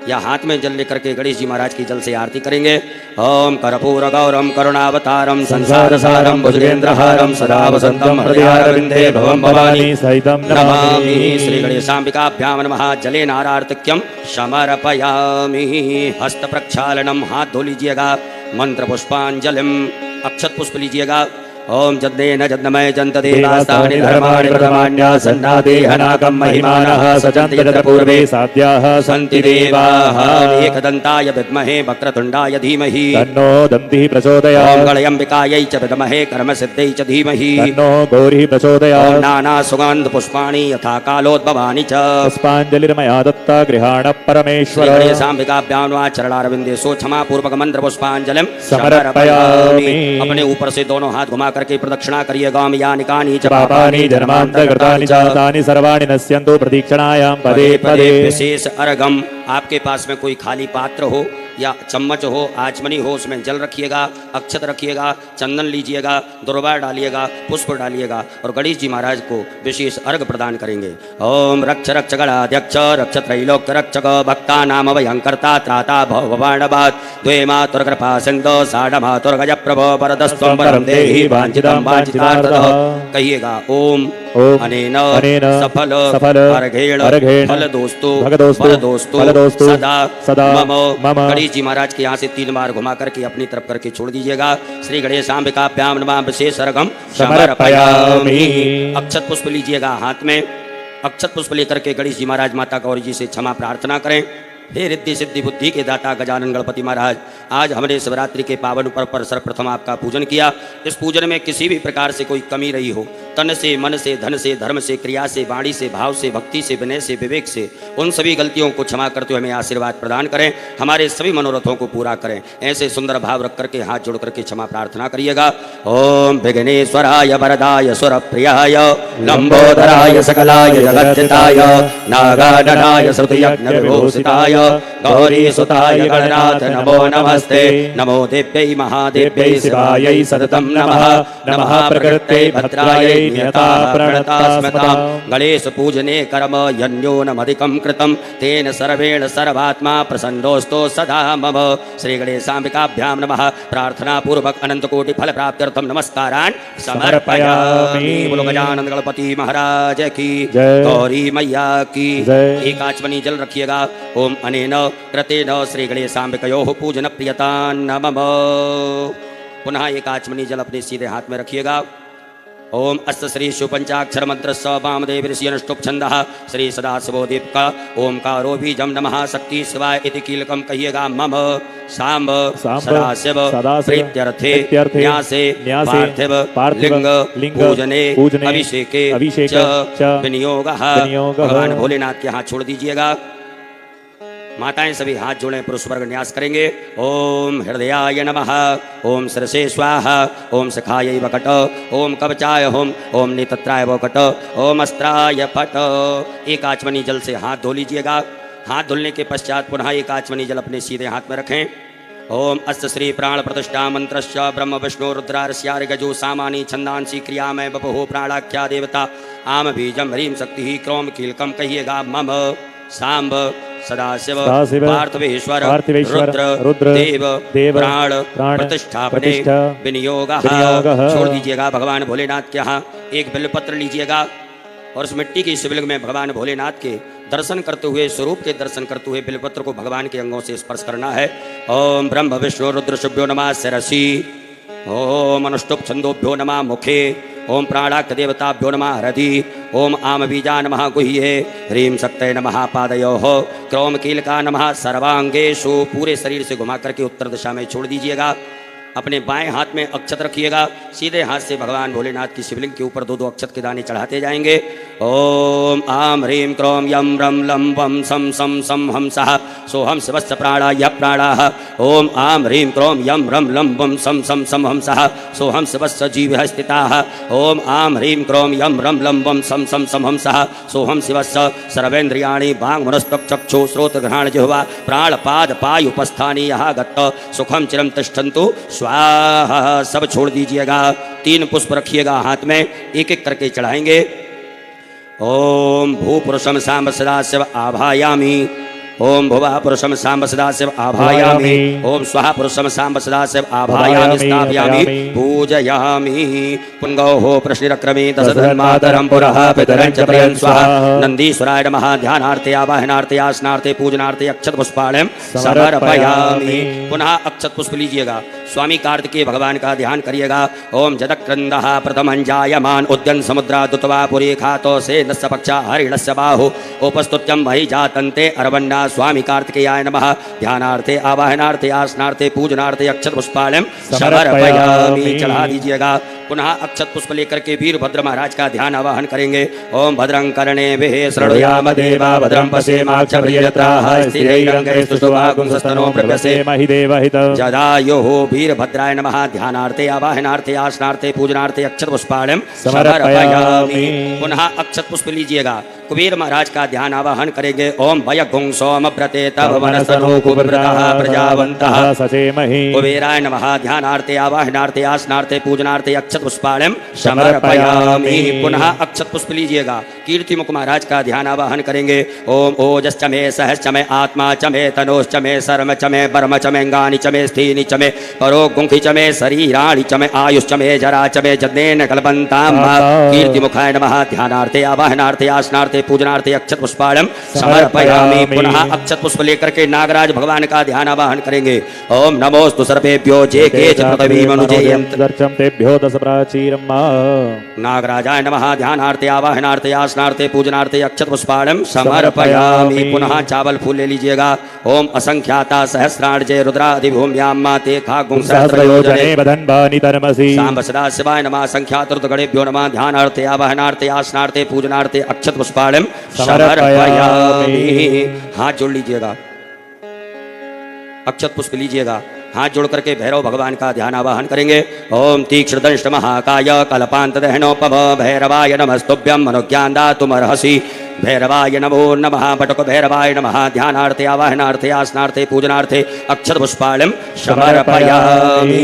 या हाथ में जल लेकर के गणेश जी महाराज की जल से आरती करेंगे। ओम कर्पूर गौरम करुणावतारम संसार सारम भुजगेंद्रहारम सदा वसंतम हृदयारविंदे भवम भवानी सहितं नमामि। श्री गणेशाम्बिकाभ्यां नमः। जलेन आरार्तिक्यम समर्पयामि। हस्त प्रक्षालनम हाथ धो लीजिएगा। मंत्र पुष्पांजलिम अक्षत पुष्प लीजिएगा। ओम जद्देन जद्नमय जंत देवास्तानि धर्माणि प्रथमान्या सन्नादेहनाकं महिमानः सचन्ति यत्र पूर्वे साध्याः सन्ति देवाः। एकदन्ताय विद्महे वक्रतुण्डाय धीमहि तन्नो दन्तिः प्रचोदयात्। ओम गणयम्बिकायै च विद्महे कर्मसिद्ध्यै च धीमहि तन्नो गौरिः प्रचोदयात्। ओम नाना सुगन्ध पुष्पाणि यथा कालोद्भवानि च पुष्पाञ्जलिर्मया दत्ता गृहाण परमेश्वर। श्री गणेशाम्बिकाभ्यां नमः। चरणारविन्दे सो क्षमा पूर्वक मंत्र पुष्पांजलिम समर्पयामि। अपने ऊपर से दोनों हाथ घुमा करके प्रदक्षिणा करिएगा। यानिकानि च पापानि जन्मान्तर्गतानि च तानि सर्वाणि नश्यन्तु प्रदीक्षणायां पदे पदे। विशेष अर्घम आपके पास में कोई खाली पात्र हो या चम्मच हो आचमनी हो उसमें जल रखिएगा, अक्षत रखिएगा, चंदन लीजिएगा, दुर्वा डालिएगा, पुष्प डालिएगा और गणेश जी महाराज को विशेष अर्घ प्रदान करेंगे। ओम रक्ष रक्ष गणाध्यक्ष रक्ष त्रैलोक्य रक्षक भक्ता नाम भयंकर्ता त्राता भवाणवाद द्वे मातुर्कृपा सिंधो साढ़ मातुर्गज प्रभो वरदस्त्वं वरं देहि वांछितं वांछितार्थतः। कहिएगा ओम अनेन सफल अर्घेण फलदोस्तु भरदोस्तु सदा मम। गणेश जी महाराज के यहाँ से 3 बार घुमा करके अपनी तरफ करके छोड़ दीजिएगा। श्री गणेशाम्बिकाभ्यां नमः। विशेष अर्घम समर्पयामि। अक्षत पुष्प लीजिएगा हाथ में। अक्षत पुष्प लेकर के गणेश जी महाराज माता गौरी जी से क्षमा प्रार्थना करें। हे रिद्धि सिद्धि बुद्धि के दाता गजानन गणपति महाराज, आज हमने शिवरात्रि के पावन पर्व पर सर्वप्रथम आपका पूजन किया। इस पूजन में किसी भी प्रकार से कोई कमी रही हो, तन से, मन से, धन से, धर्म से, क्रिया से, वाणी से, भाव से, भक्ति से, विनय से, विवेक से, उन सभी गलतियों को क्षमा करते हुए हमें आशीर्वाद प्रदान करें, हमारे सभी मनोरथों को पूरा करें। ऐसे सुंदर भाव रख करके हाथ जोड़ करके क्षमा प्रार्थना करिएगा। ओम विघ्नेश्वराय वरदाय सुरप्रियाय लंबोदराय सकलाय जगद्धिताय नागाननाय श्रुतियज्ञ विभूषिताय गौरी सुताय गणनाथ नमो नमस्ते। नमो देव्यै महादेव्यै शिवायै सततं नमः। नमः प्रकृत्यै भद्रायै नियता प्रणता स्मृतां। गणेश पूजने कर्म यन्योनमधिकं कृतं तेन सर्वेण सर्वात्मा प्रसन्नोऽस्तु सदा मम। श्री गणेशाम्बिकाभ्यां नमः। प्रार्थना पूर्वक अनंत कोटि फल प्राप्त्यर्थं नमस्कारान् समर्पयामि। बोलो गजानन गणपति महाराज की जय। गौरी मैया की जय। एक आचमनी जल रखिएगा। ओम अनेन कृतेन श्री गणेशाम्बिकयोः पूजन प्रियतां नमः। पुनः एक आचमनी जल अपने सीधे हाथ में रखिएगा। ओम अस्त श्री शिव पंचाक्षर मंत्र स वामदेव ऋषि अनुष्टुप छंद श्री सदाशिवो दीपका ओमकारो बीजम नमः शक्ति शिवाय इति कीलकम कहिएगा मम सांब सदाशिव प्रीत्यर्थे न्यासे पार्थिव लिंग पूजने अभिषेके च विनियोगः। भगवान भोलेनाथ के हाथ छोड़ दीजिएगा। माताएं सभी हाथ जोड़े पुरुष वर्ग न्यास करेंगे। ओम हृदयाय नमः, ओम सरसे स्वाहा, ओम सखाय वकट, ओम कवचाय होम, ओम नेत्राय वकट, ओम अस्त्राय फट। एक आचमनी जल से हाथ धो लीजिएगा। हाथ धुलने के पश्चात पुनः एक आचमनी जल अपने सीधे हाथ में रखें। ओम अस्त श्री प्राण प्रतिष्ठा मंत्रश्च ब्रह्म विष्णु रुद्रार्ष्यार्गजो सामानी छंदांसी क्रिया में बपहो प्राणाख्या देवता आम बीजम ह्रीम शक्ति क्रोम कीलकम कहिएगा मम सांब सदाशिव पार्थिवेश्वर रुद्र देव प्राण प्रतिष्ठापने विनियोगः। छोड़ दीजिएगा। भगवान भोलेनाथ के यहाँ एक बिल्वपत्र लीजिएगा और उस मिट्टी की शिवलिंग में भगवान भोलेनाथ के दर्शन करते हुए, स्वरूप के दर्शन करते हुए बिल्वपत्र को भगवान के अंगों से स्पर्श करना है। ओम ब्रह्म विष्णु रुद्र शुभ्यो नमः शिरसि, ओम अनुष्टुप छंदोभ्यो नमः मुखे, ओम प्राणाक देवताभ्यो नमः हृदि, ओम आम बीजा नमः गुह्ये, ह्रीम शक्तये नमः पादयोः, क्रोम कीलका नमः सर्वांगेषु। पूरे शरीर से घुमा करके उत्तर दिशा में छोड़ दीजिएगा। अपने बाएं हाथ में अक्षत रखिएगा। सीधे हाथ से भगवान भोलेनाथ की शिवलिंग के ऊपर दो दो अक्षत के दाने चढ़ाते जाएंगे। ओम आम ह्रीम क्रोम यम रम लम वम सम सम सम हंसः सोहम शिवस्य प्राणाय प्राणाः। ओम आम ह्रीम क्रोम यम रम लम वम सम सम सम हंसः सोहम शिवस्य जीवः स्थिताः। ओम आम ह्रीम क्रोम यम रम लम वम सम सम सम हंसः सोहम शिवस्य सर्वेन्द्रियाणि वाङ् मनस्तक चक्षु श्रोत्र घ्राण जिह्वा प्राण पाद पायु उपस्थानी यहाँ गत्त सुखम चिरम तिष्ठन्तु स्वाहा। सब छोड़ दीजिएगा। 3 पुष्प रखिएगा हाथ में, एक एक करके चढ़ाएंगे। ओम भू पुरुषम सांब सदाशिव आभायामि, ओम भुवः पुरुषम सांब सदाशिव आभायामि, ओम स्वाहा पुरुषम सांब सदाशिव आभायामि स्थापयामि पूजयामि। पुंगौः प्रश्निरक्रमे दशधन्मातरं पुरः पितरं च प्रियं स्वाहा। नंदीश्वराय नमः। ध्यानार्थे आवाहनार्थे आसनार्थे पूजनार्थे अक्षत पुष्पाणं समर्पयामि। पुनः अक्षत पुष्प लीजिएगा। स्वामी कार्तिकेय भगवान का ध्यान करिएगा। ओम जदक्रंदः प्रथमं जायमान उद्यन समुद्रा दुत्वा पुरी खातो से नस्य पक्षा हरिणस्य बाहु उपस्तुत्यं वही जातन्ते अरवन्ना। स्वामी कार्तिकेयाय नमः। ध्यानार्थे आवाहनार्थे आसनार्थे पूजनार्थे अक्षत पुष्पाणं समर्पयामि। चढ़ा दीजिएगा। पुनः अक्षत पुष्प लेकर के वीरभद्र महाराज का ध्यान आवाहन करेंगे। ओम भद्रं कर्णेभिः शृणुयाम देवा भद्रं पश्येमाक्षप्रियजत्राः स्थिरैरङ्गैस्तुष्टुवागुंसस्तनो प्रभसेमहि देवहितं। जदायुः वीरभद्राय नमः। ध्यानार्थे आवाहनार्थे आसनार्थे पूजनार्थे अक्षत पुष्पाणं समर्पयामि। पुनः अक्षत पुष्प लीजिएगा। कुबेर महाराज का ध्यान आवाहन करेंगे। ओम भयगुं सोमव्रते तव मनस्तनो कुबेरः प्रजावन्तः सचेमहि। कुबेराय नमः। ध्यानार्थे आवाहनार्थे आसनार्थे पूजनार्थे अक्षत पुष्पाणं समर्पयामि। पुनः अक्षत पुष्प लीजिएगा। कीर्ति मुख महाराज का ध्यान आवाहन करेंगे। ओम ओजश्च मे सहश्च मे आत्मा च मे तनोश्च मे सर्म च मे वर्म च मे अंगानि च मे स्थीनि च मे परो गुंखि च मे शरीराणि च मे आयुश्च मे जरा च मे जनेन कल्पन्ताम्। कीर्ति मुखाय नमः। ध्यानार्थे आवाहनार्थे आसनार्थे पूजनार्थे अक्षत पुष्पाणं समर्पयामि। पुनः अक्षत पुष्प लेकर के नागराज भगवान का ध्यान आवाहन करेंगे। ओम नमोस्तु सर्वेभ्यो जे के च पृथ्वी मनुजेयन्त दर्शं तेभ्यो दश प्राचीरम्। नागराजाय नमः। ध्यानार्थे आवाहनार्थे आसनार्थे पूजनार्थे अक्षत पुष्पाणं समर्पयामि। पुनः चावल फूल ले लीजिएगा। ओम असंख्याता सहस्रार्जे रुद्रादिभूम्यां माते खागुं सहस्रयोजने बदन्वानि तरमसि। सांब सदाशिवाय नमः। संख्यात रुद्रगणेभ्यो नमः। ध्यानार्थे आवाहनार्थे आसनार्थे पूजनार्थे अक्षत पुष्पाणं समर्पयामि। हाथ जोड़ लीजिएगा। अक्षत पुष्प लीजिएगा। हाथ जोड़ करके भैरव भगवान का ध्यान आवाहन करेंगे। ओम तीक्ष्ण दंष्ट महाकाय कल्पांत दहनोपम भैरवाय नमस्तुभ्यं मनोज्ञान दातुमर्हसि। भैरवाय नमो नमः। बटक भैरवाय नमः। ध्यानार्थे आवाहनार्थे आसनार्थे पूजनार्थे अक्षत पुष्पाणं समर्पयामि।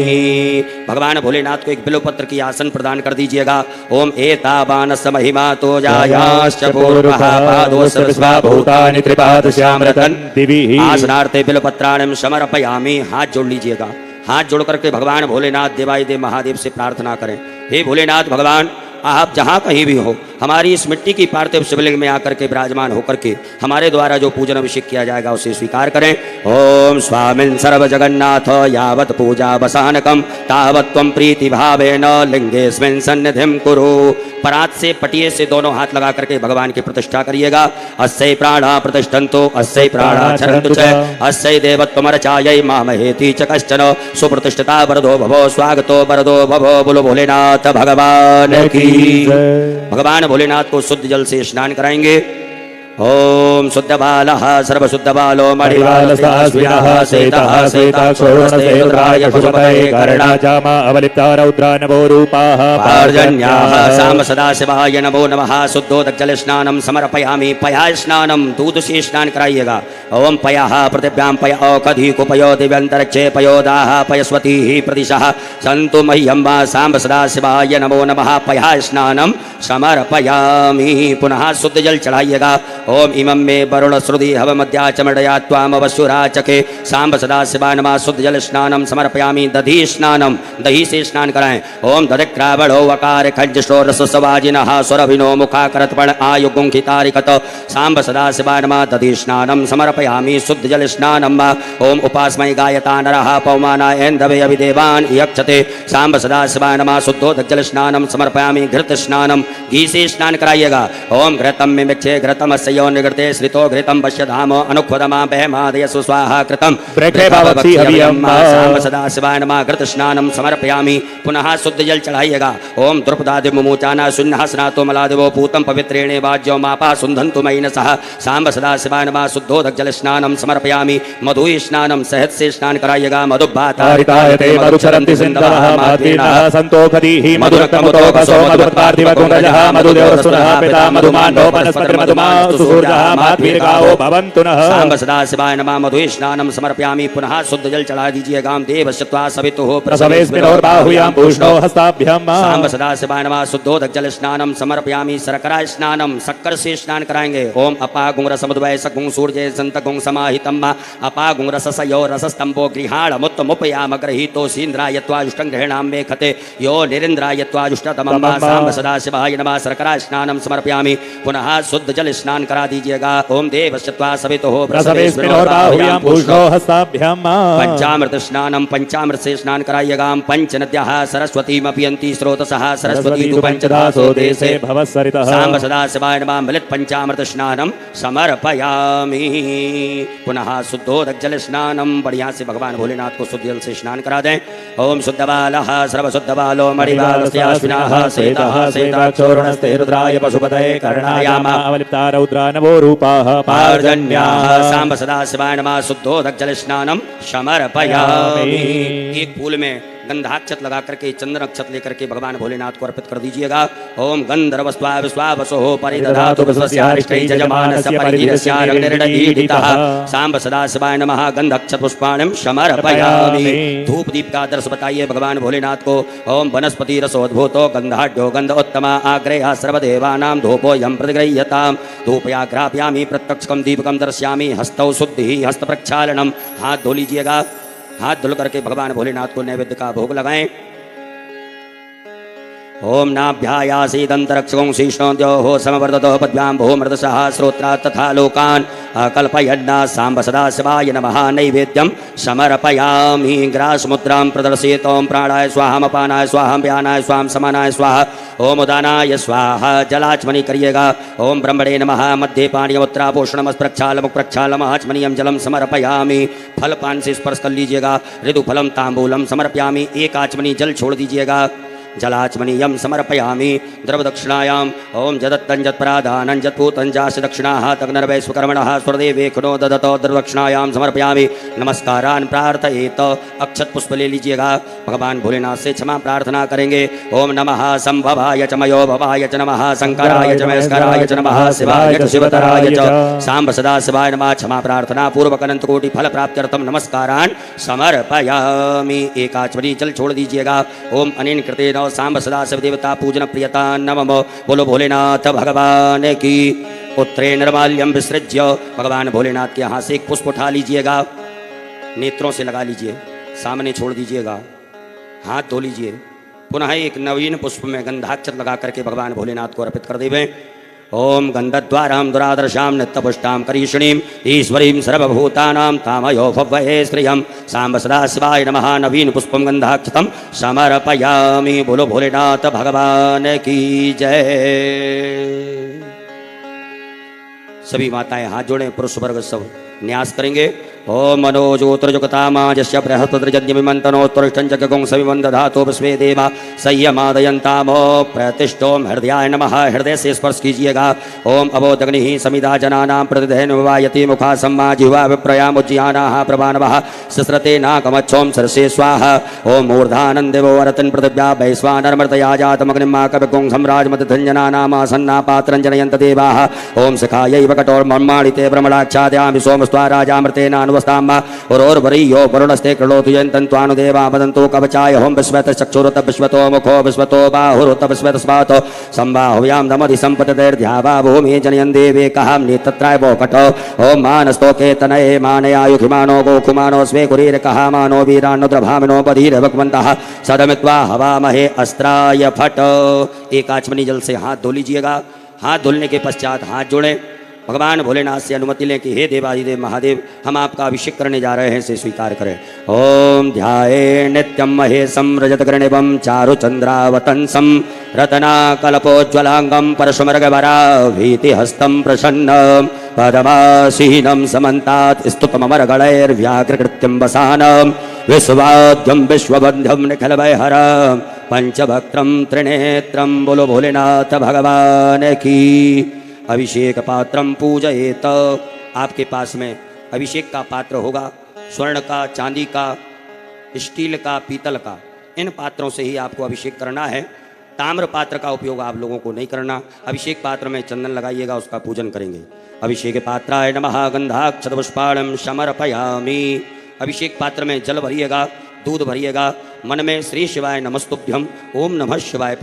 भगवान भोलेनाथ को एक बिल्वपत्र की आसन प्रदान कर दीजिएगा। ओम एतावानस्य महिमा तो जायाश्च पूर्वः पादोऽस्य विश्वभूतानि त्रिपादश्यामृतं दिवि। आसनार्थे बिल्वपत्राणं समर्पयामि। हाथ जोड़ लीजिएगा। हाथ जोड़ करके भगवान भोलेनाथ देवादिदेव महादेव से प्रार्थना करें। हे भोलेनाथ भगवान, आप जहाँ कहीं भी हो हमारी इस मिट्टी की पार्थिव शिवलिंग में आकर के विराजमान होकर के हमारे द्वारा जो पूजन अभिषेक किया जाएगा उसे स्वीकार करें। ओम स्वामिन् सर्व जगन्नाथ यावत् पूजा वसानकम तावत् त्वं प्रीति भावेन लिंगेस्मिन् सन्निधिं कुरु। परात से पटिये से दोनों हाथ लगा करके भगवान की प्रतिष्ठा करिएगा। अस्यै प्राणा प्रतिष्ठन्तो अस्यै प्राणा चरन्तु च अस्यै देवत्वमर्चायै मामहेति च कश्चन सुप्रतिष्ठिता वरदो भवो स्वागतो वरदो भवो बोलो भोलेनाथ भगवान की। भगवान भोलेनाथ को शुद्ध जल से स्नान कराएंगे। ओम शुद्ध बालः सर्वशुद्ध बालो मणिवालस्तास्विनः सेतः सेताक्षोरुणस्तेरुद्राय पशुपतये कर्णाजामा अवलिप्ता रौद्रा नवो रूपाः पार्जन्याः साम्ब सदाशिवाय नमो नमः। शुद्धोदकजल स्नानम समर्पयामि। पया स्नानम दूध से स्नान कराइएगा। ओम पयः पृथिव्यां पय औषधि कुपयो दिव्यंतरिक्षे पयोदाः पयस्वती प्रदिशः सन्तु मह्यं वा। साम्ब सदाशिवाय नमो नमः। पया स्नानम समर्पयामि। पुनः शुद्ध जल चढ़ाइएगा। ओम इमं मे वरुण श्रुति हवमध्याचमडया त्वामवसुराचके। साम्ब सदाशिवाय नमः। शुद्ध जल स्नानम समर्पयामि। दधि स्नानम दही से स्नान कराएं। ओम दधिक्रावणो वकार खंजशो रससवाजिनः सुरभिनो मुखाकरत्पण आयुगुंखितारिकत। साम्ब सदाशिवाय नमः। दधि स्नानम समर्पयामि। शुद्ध जल स्नानम। ओम उपास्मै गायता नरः पौमानाय ऐन्धवे अभिदेवान् यक्षते। साम्ब सदाशिवाय नमः। शुद्धोदकजल स्नानम समर्पयामि। घृत स्नानम घी से स्नान कराइएगा। ओम घृतम मिमिक्षे घृतम अस्यो निगृते श्रितो घृतम पश्यधाम अनुक्वदमा बहमादयसु स्वाहा कृतम साम्ब सदाशिवाय नमः। घृत स्नानम समर्पयामि। पुनः शुद्ध जल चढ़ाइएगा। ओम द्रुपदादि मुमुचाना शून्यः स्नातो मलादिवो पूतं पवित्रेणे वाज्यो मापा सुन्धन्तु मयिनसः। साम्ब सदाशिवाय नमः। शुद्धोदक जल स्नानम समर्पयामि। मधु स्नानम शहद से स्नान कराइएगा। मधुबातारितायते मधुचरन्ति सिन्धवः माध्वीनः सन्तोषधीः मधुरक्तमुतोकसो मधुवत्पार्थिवकुण्डजः मधुदेवरसुनः पिता मधुमाण्डो वनस्पतिर्मधुमा सुसूर्यः माध्वीर्गावो भवन्तु नः। साम्ब सदाशिवाय नमः। मधु स्नानम समर्पयामि। पुनः शुद्ध जल चढ़ा दीजिएगा। देवश्चत्वा सवितुः प्रसवेस्मिनोर्बाहुयां पूष्णो हस्ताभ्यां। साम्ब सदाशिवाय नमः। शुद्धोदक जल स्नानम समर्पयामि। शर्करा स्नानम शक्कर से स्नान कराएंगे। ओम अपागुं रसमुद्वय सगुं सूर्ये संतगुं समाहितम् अपागुं रससयो रसस्तंभो गृहाणमुत्तमुपयाम ग्रहीतो सीन्द्रायत्वाजुष्टं गृह्णाम्ये खते यो निरिन्द्रायत्वाजुष्टतमम्। साम्ब सदाशिवाय नमः। शर्करा स्नानम समर्पयामि। पुनः शुद्ध जल स्नान करा दीजिएगा। ओम देवश्चत्वा सवितुः प्रसवेस्मिनोर्बाहुयां पूष्णो हस्ताभ्यां। पंचामृत स्नानम पंचामृत से स्नान कराइएगा। पंच नद्यः सरस्वतीमपियन्ति स्रोतसः सरस्वती तु पंचदासो देशे भवसरितः। साम्ब सदाशिवाय नमः। मिलित पंचामृत स्नानम समर्पयामि। पुनः शुद्धोदक जल स्नानम बढ़िया से भगवान भोलेनाथ को शुद्ध जल से स्नान करा दें। ओम शुद्ध बालः सर्वशुद्ध बालो मणिवालस्याश्विनः सेतः सेताक्षोरुणस्ते रुद्राय पशुपतये कर्णायामा अवलिप्ता रौद्रा नवो रूपाः पार्जन्याः। साम्ब सदाशिवाय नमः। शुद्धोदक जल स्नानम समर्पयामि। एक फूल में गंधाक्षत लगा करके चंदन अक्षत लेकर के भगवान भोलेनाथ को अर्पित कर दीजिएगा। ओम गंधर्वस्त्वा विश्वावसो परिदधातु विश्वस्यारिष्टै जजमानस्य परिधीरस्याग्निर्दीडितः। साम्ब सदाशिवाय नमः। गंधक्षत पुष्पाणिं समर्पयामि। धूप दीप का आदर्श बताइए भगवान भोलेनाथ को। ओम वनस्पति रसोद्भूतो गंधाढ्यो गंध उत्तमा आग्रेयः सर्वदेवानां धूपोऽयं प्रतिगृह्यताम्। धूपयाग्रापयामि प्रत्यक्षकं दीपकं दर्शयामि। हस्तौ शुद्धिः हस्त प्रक्षालनम। हाथ धो लीजिएगा। हाथ धुल करके भगवान भोलेनाथ को नैवेद्य का भोग लगाएं। ओम नाभ्यायासीदंतरक्षगं शीर्षोद्योः समवर्धतो पद्भ्यां भूमृतसः श्रोत्रा तथा लोकान् कल्पयन्ना। साम्ब सदाशिवाय नमः। नैवेद्यं समर्पयामि। ग्रासमुद्रां प्रदर्शयेत्। ओम प्राणाय स्वाहा अपानाय स्वाहा व्यानाय स्वाहा समानाय स्वाहा। ओम उदानाय स्वाहा। जलाचमनी करिएगा। ओम ब्रह्मणे नमः। मध्ये पानीयमुत्रा पोषणम प्रक्षालमुख प्रक्षालम आचमनीयं जलम समर्पयामि। फल पान से स्पर्श कर लीजिएगा। ऋतुफलम तांबूलम समर्पयामि। एक आचमनी जल छोड़ दीजिएगा। जलाचमनीयं समर्पयामि। द्रवदक्षिणायाम् ओम जदत्तं जत्पराधानं जत्पूतं जास्य दक्षिणाः तग्नर्वैश्वकर्मणः स्वरदेवेखनो ददतो द्रवदक्षिणायां समर्पयामि। नमस्कारान् प्रार्थयेत। अक्षत पुष्प ले लीजिएगा। भगवान भोलेनाथ से क्षमा प्रार्थना करेंगे। ओम नमः संभवाय च मयो भवाय च नमः शंकराय च महेश्वराय च नमः शिवाय च शिवतराय च। साम्ब सदाशिवाय नमः। क्षमा प्रार्थना पूर्वक अनंत कोटि फल प्राप्त्यर्थम नमस्कारान् समर्पयामि। एक आचमनी जल छोड़ दीजिएगा। ओम अनेन कृतेन साम्ब सदाशिव देवता पूजन प्रियता नमः। बोलो भोलेनाथ भगवान की। उत्तरे निर्माल्यम विसृज्य। भगवान भोलेनाथ के यहाँ से एक पुष्प उठा लीजिएगा। नेत्रों से लगा लीजिए। सामने छोड़ दीजिएगा। हाथ धो लीजिए। पुनः एक नवीन पुष्प में गंधाक्षत लगा करके भगवान भोलेनाथ को अर्पित कर देवें। ओम गंधद्वारां दुरादर्शां नित्यपुष्टां करीषणीं ईश्वरीं सर्वभूतानां तामयो भव्ये श्रियं सांब सदाशिवाय नमः। नवीन पुष्पम गंधाक्षतम समर्पयामि। बोलो भोलेनाथ भगवान की जय। सभी माताएं हाथ जोड़ें, पुरुष वर्ग सब न्यास करेंगे। ओम मनोजोत्रजुगतामाजस्य बृहस्पतिर्यज्ञविमन्तनोत्तरिष्ठं सविमन्दधातो विश्वे देवा संयमादयन्तामो प्रतिष्ठोम हृदयाय नमः। हृदय से स्पर्श कीजिएगा। ओम अवोदग्निः समिधा जनानां प्रतिदहन विवायति मुखा सम्मा जिह्वा विप्रयामुज्जियानाः प्रभानवः सस्रते नाकमच्छोम सरसे स्वाहा। ओम ऊर्धानन्देवो वरतन् पृथिव्या वैश्वानरमर्तया जातमग्निमा कविगुं सम्राजमतधञ्जनानामासन्ना पात्रं जनयन्त देवाः। ओम शिखायैव कठोर्मर्माणि ते ब्रह्मणाच्छादयामि सोमस्त्वा राजामृतेनानुवस्ताम्मा औरोर्वरीयो वरुणस्ते कृणोतु यन्तन्त्वानुदेवा वदन्तो कवचाय होम विश्वतश्चक्षुरुत विश्वतो मुखो विश्वतो बाहुरुत विश्वतस्वातो सम्बाहुयां दमधि सम्पतदैर्ध्यावा भूमि जनयन् देवे कहां नेतत्राय वो कटो। ओम मानस्तो केतनये मानयायुखिमानो गोखुमानो स्वे कुरीर कहामानो वीरान्नुद्रभामिनो बधीर भगवन्तः सदमित्वा हवामहे अस्त्राय फट। एक आचमनी जल से हाथ धो लीजिएगा। हाथ धुलने के पश्चात हाथ जोड़ें। भगवान भोलेनाथ से अनुमति लें कि हे देवादिदेव महादेव, हम आपका अभिषेक करने जा रहे हैं, से स्वीकार करें। ओम ध्याये नित्यं महेशं रजतगर्णिभं चारुचन्द्रावतंसं रत्नाकल्पोज्ज्वलांगं परशुमर्गवराभीतिहस्तं प्रसन्नं पदमासीनं समन्तात् स्तुतममरगणैर्व्याघ्रकृत्यं वसानं विश्वाद्यं विश्वबन्धं निखिलभयहरं पंचभक्त्रं त्रिनेत्रं। बोलो भोलेनाथ भगवान की। अभिषेक पात्रम पूजयेत। आपके पास में अभिषेक का पात्र होगा, स्वर्ण का, चांदी का, स्टील का, पीतल का। इन पात्रों से ही आपको अभिषेक करना है। ताम्र पात्र का उपयोग आप लोगों को नहीं करना। अभिषेक पात्र में चंदन लगाइएगा, उसका पूजन करेंगे। अभिषेक पात्राय नमः गंधाक्षत पुष्पाणं समर्पयामि। अभिषेक पात्र में जल भरिएगा, दूध भरिएगा। मन में श्री शिवाय नमस्तुभ्यम ओम नमः शिवाय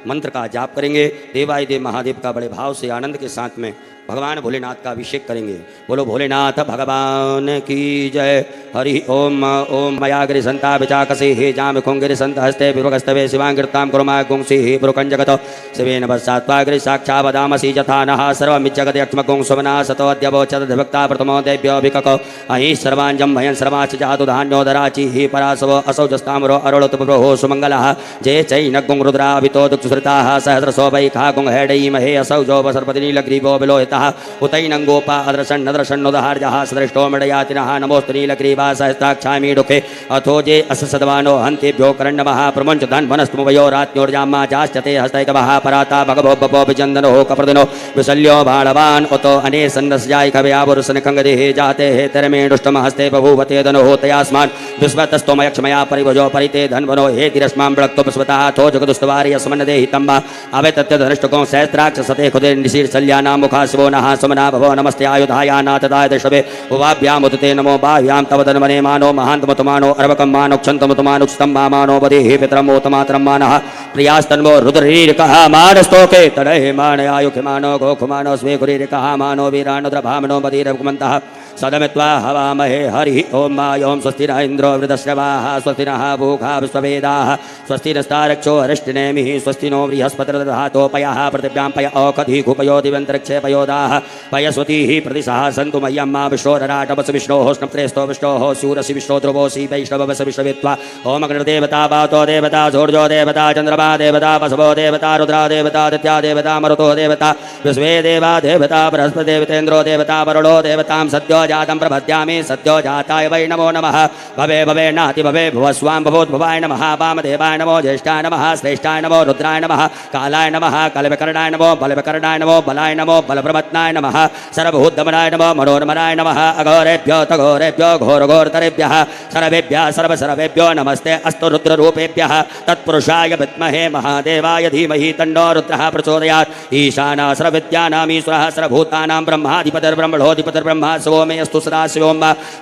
मंत्र का जाप करेंगे। देवादिदेव महादेव का बड़े भाव से आनंद के साथ में भगवान भोलेनाथ का अभिषेक करेंगे। बोलो भोलेनाथ भगवान की जय। हरि ओम। ओम मयागिरि संता विचाकसी हे जाम खुंगिरि संत हस्ते विभगस्तवे शिवांगिरताम कुरुमा गुंसी हे पुरुकं जगत शिवेन वत्सात्वागिरि साक्षा वदामसि यथा नः सर्वमिज्जगति अक्ष्मकुं सुमना सतो अद्यवोचत भक्ता प्रथमो देव्योऽभिकको अहि सर्वाञ्जं भयन् सर्वाच जातु धान्योदराचि हि परासव असौ जस्तामरो अरुळतुप्रभो सुमङ्गलः जय चैनगुं रुद्राभितो दुःखसृताः सहस्रसो वैखा गुं हेडैमहे असौ जो सर्पतिनीलग्रीवो विलोहितः उतैनंगोपा अदृशन्नदृशन्नुदहार्यः सदृष्टो मृडयातिनः नमोस्तु नीलग्रीवा सहस्राक्षामि दुःखे अथो जे अस सद्वानो हन्तेभ्यो करण्डमः प्रमुञ्च धन्वनस्तुमवयो रात्न्योर्जाम्मा जाश्चते हस्तैकवः पराता भगवो बपो विचन्दनो कप्रदिनो विशल्यो बाणवान् उतो अने सन्नस्याय कवयावरुसनकङ्गदेः जाते हे तरमेणुष्टम हस्ते बभूवते धनुः तयास्मान् विश्वतस्तोमयक्षमया परिभजो परिते धन्वनो हे तिरस्मां ब्रक्तो विश्वतः थो जगदुस्तवारि अस्मन्नदेहि तम्बा अवेतत्य धनुष्टको सहस्राक्ष सते खुदे निशीर्षल्यानां मुखा शिवो नः सुमना भवो नमस्ते आयुधाया नाथदाय दशवे उवाभ्याम उदते नमो बाह्याम तव धन्वने मानो महान्तमतमानो अर्वकं मानो क्षन्तमतमानुक्षतं मानो बधेहि पितरमोतमात्रं मानः प्रियास्तन्वो रुद्ररीरिकः मानस्तोके तडहे मानयायुखिमानो गोखुमानो स्वे कुरीरिकः मानो वीरानुद्रभामनो बधीरभुमन्तः सदमित्वा हवामहे। हरि ओम ओम स्वस्ति न इंद्रो वृद्धश्रवाः स्वस्ति नः भूखा विश्ववेदाः स्वस्ति नस्तारक्षो अरिष्टिनेमिः स्वस्ति नो बृहस्पतिर्दधातो पयः पृथिव्यां पय औषधि घुपयो दिवन्तरिक्षे पयोदाः पयस्वतीः प्रतिशः सन्तु मह्यं मा विष्णोरराटवस विष्णोः स्नप्त्रेस्तो विष्णोः शूरसि विष्णो ध्रुवोऽसि वैष्णववस विश्ववित्वा ओम अग्निर्देवता वातो देवता सूर्यो देवता चन्द्रमा देवता वसवो देवता रुद्रा देवता आदित्या देवता मरुतो देवता विश्वे देवा देवता बृहस्पति देवतेन्द्रो देवता वरुणो देवतां सद्यो जातं प्रपद्यामि सद्यो जाताय वै नमो नमः। भवे भवे नाति भवे भुवस्वां भवोद्भवाय नमः वामदेवाय नमो ज्येष्ठाय नमः श्रेष्ठाय नमो रुद्राय नमः कालाय नमः कलविकर्णाय नमो बलविकर्णाय नमो बलाय नमो बलप्रमत्नाय नमः सर्वभूतमनाय नमो मनोन्मनाय नमः अघोरेभ्यो तघोरेभ्यो घोरघोरतरेभ्यः सर्वेभ्यः सर्वसर्वेभ्यो नमस्ते अस्तु रुद्ररूपेभ्यः तत्पुरुषाय विद्महे महादेवाय धीमहि तन्नो रुद्रः प्रचोदयात्। ईशानः सर्वविद्यानाम् ईश्वरः सर्वभूतानां ब्रह्माधिपतिर्ब्रह्मणोऽधिपतिर्ब्रह्मा शिवो मे तस्मै अस्तु सदाशिवों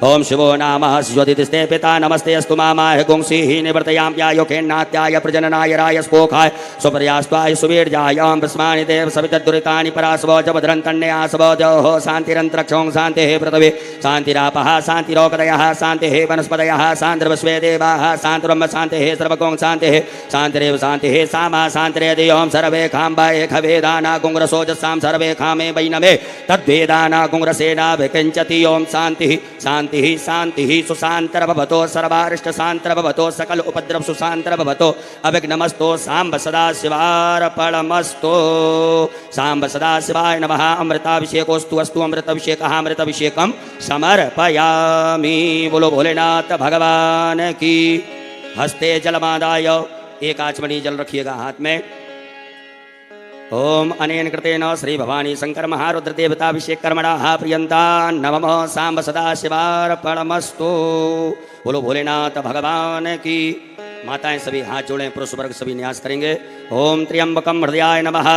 ओम शिवो नाम ज्योतिस्ते पिता नमस्ते अस्तु मामाय गुंसी निवर्तयाम्यायो खेन्नात्याय प्रजननाय रायस्पोखाय सुपर्यास्त्वाय सुवीर्याय वस्मानि देव सवितद्दुरितानि परासवो जभद्रन्तन्यासवो देवो शान्तिरन्तरिक्षं शान्तिः पृथिवी शान्तिरापः शान्तिरोकदयः शान्तिः वनस्पतयः शान्तिर्विश्वे देवाः शान्तिर्ब्रह्म शान्तिः सर्वगुं शान्तिः शान्तिरेव शान्तिः सामा शान्तिरेदियों सर्वे खाम्बा एकवेदाना गुंग्रसोजसां सर्वे खामे वैनमे तद्वेदाना गुंग्रसेना विकिञ्चति ओं शान्तिः शान्तिः शान्तिः सुशान्तर्भवतो सर्वारिष्ट शान्तर्भवतो सकल उपद्रव सुशान्तर्भवतो अविघ्नमस्तो साम्ब सदाशिवार्पणमस्तु साम्ब सदाशिवाय नमः अमृताभिषेकोस्तु अस्तु अमृताभिषेकः अमृताभिषेकं समर्पयामि बोलो भोलेनाथ भगवान की। हस्ते जलमादाय एक आचमनी जल रखिएगा हाथ में। ओम अनेन कृतेन श्री भवानी शंकर महारुद्र देवताभिषेक कर्मणः प्रियंता नमः सांब सदाशिवार्पणमस्तु बोलो भोलेनाथ भगवान की। माताएं सभी हाथ जोड़ें, पुरुष वर्ग सभी न्यास करेंगे। ओम त्र्यंबकम हृदयाय नमः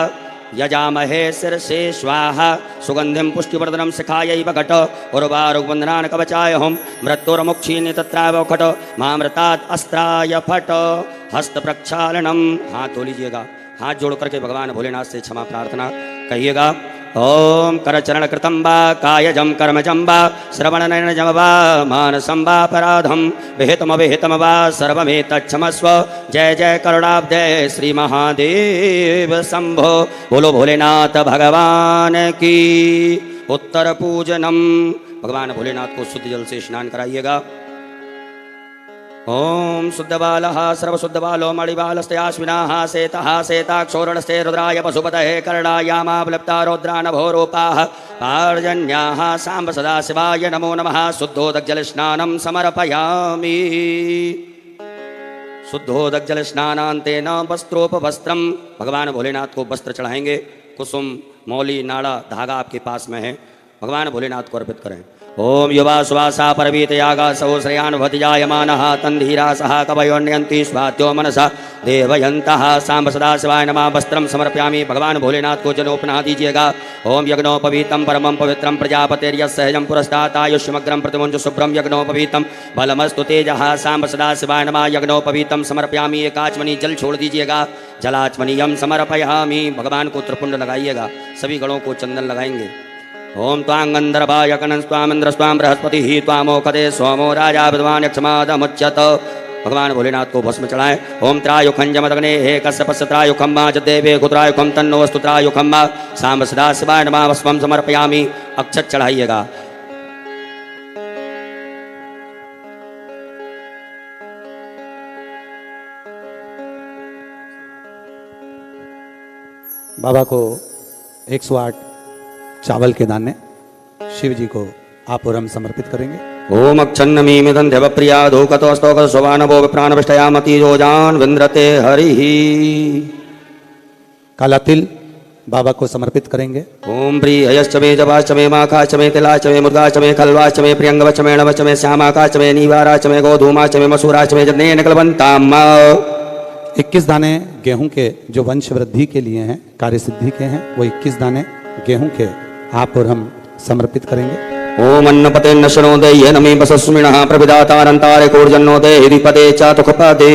यजामहे शिरसे स्वाहा सुगंधिम पुष्टिवर्धनम शिखायै वघट उर्वारुगवंदनान कवचाय हम मृत्युर्मुक्षीनि तत्राव खट मामृतात् अस्त्राय फट हस्त प्रक्षालनम। हाथ धो लीजिएगा, हाथ जोड़ करके भगवान भोलेनाथ से क्षमा प्रार्थना कहिएगा। ओम करचरण कृतं वा कायजं कर्मजं वा श्रवणनयनजं वा मानसं वा अपराधं विहितमविहितं वा सर्वमेतच्छमस्व। जय जय करुणाब्दे श्री महादेव शंभो बोलो भोलेनाथ भगवान की। उत्तर पूजनम भगवान भोलेनाथ को शुद्ध जल से स्नान कराइएगा। ओम शुद्धबालः सर्वशुद्धबालो मणिबालस्त्याश्विनाः शेतः शेताक्षोरणस्ते रुद्राय पशुपतये कर्णायामावलिप्ता रौद्रानभोरूपाः पार्जन्याः साम्ब सदाशिवाय नमो नमः। शुद्धोदकजलस्नानं समर्पयामि। शुद्धोदकजलस्नानान्तेन वस्त्रोपवस्त्रं भगवान भोलेनाथ को वस्त्र चढ़ाएंगे। कुसुम मौली नाड़ा धागा आपके पास में है, भगवान भोलेनाथ को अर्पित करें। ओम युवा सुवासा परवीत यागा सौ श्रेयान भतिजायमानः तन्धीरा सह कवयोन्यन्ति स्वात्यो मनसा देवयन्तः सांब सदाशिवाय नमः। वस्त्रं समर्पयामि। भगवान भोलेनाथ को जनोपनाह दीजिएगा। ओम यज्ञोपवीतं परमं पवित्रं प्रजापतिर्यस्सहजं पुरस्तात् आयुष्यमग्रं प्रतिमुञ्च शुभ्रं यज्ञोपवीतं बलमस्तु तेजः सांब सदाशिवाय नमः। यज्ञोपवीतं समर्पयामि। एक आचमनी जल छोड़ दीजिएगा। जलाचमनीयं समर्पयामि। भगवान को त्रिपुंड लगाइएगा, सभी गणों को चंदन लगाएंगे। ओम त्वांगंधर्वाय कनन स्वामिंद्र स्वाम बृहस्पति ही त्वामोखदे सोमो राजा विद्वान यक्षमादमुच्यत। भगवान भोलेनाथ को भस्म चढ़ाएं। ओम त्रायुखं जमदग्ने हे कश्यपस्य त्रायुखं मा जदेवे गुत्रायुखं तन्नो वस्तु त्रायुखं मा सांब सदाशिवाय नमः। भस्मं समर्पयामि। अक्षत चढ़ाइएगा। बाबा को 108 चावल के दाने शिव जी को आप और हम समर्पित करेंगे। ओम अक्षन्नमीमिदं देवप्रिया धूकतोस्तोक सुवानवो विप्राणविष्टयामति योजान विन्द्रते हरिः। काला तिल बाबा को समर्पित करेंगे। ओम प्रियश्च मे जवाश्च मे माखाश्च मे तिलाश्च मे मुर्गाश्च मे खल्वाश्च मे प्रियंगवश्च मे नवश्च मे श्यामाकाश्च मे नीवाराश्च मे गोधूमाश्च मे मसूराश्च मे जने निकलवन्ताम्। 21 दाने गेहूं के जो वंश वृद्धि के लिए हैं, कार्य सिद्धि के हैं, वो 21 दाने गेहूं के आप और हम समर्पित करेंगे। ओम अन्नपते नशनोदे ये नमे बसस्मिनः प्रविदातारंतारे कोर्जन्नोदे हिरिपदे चातुखपदे।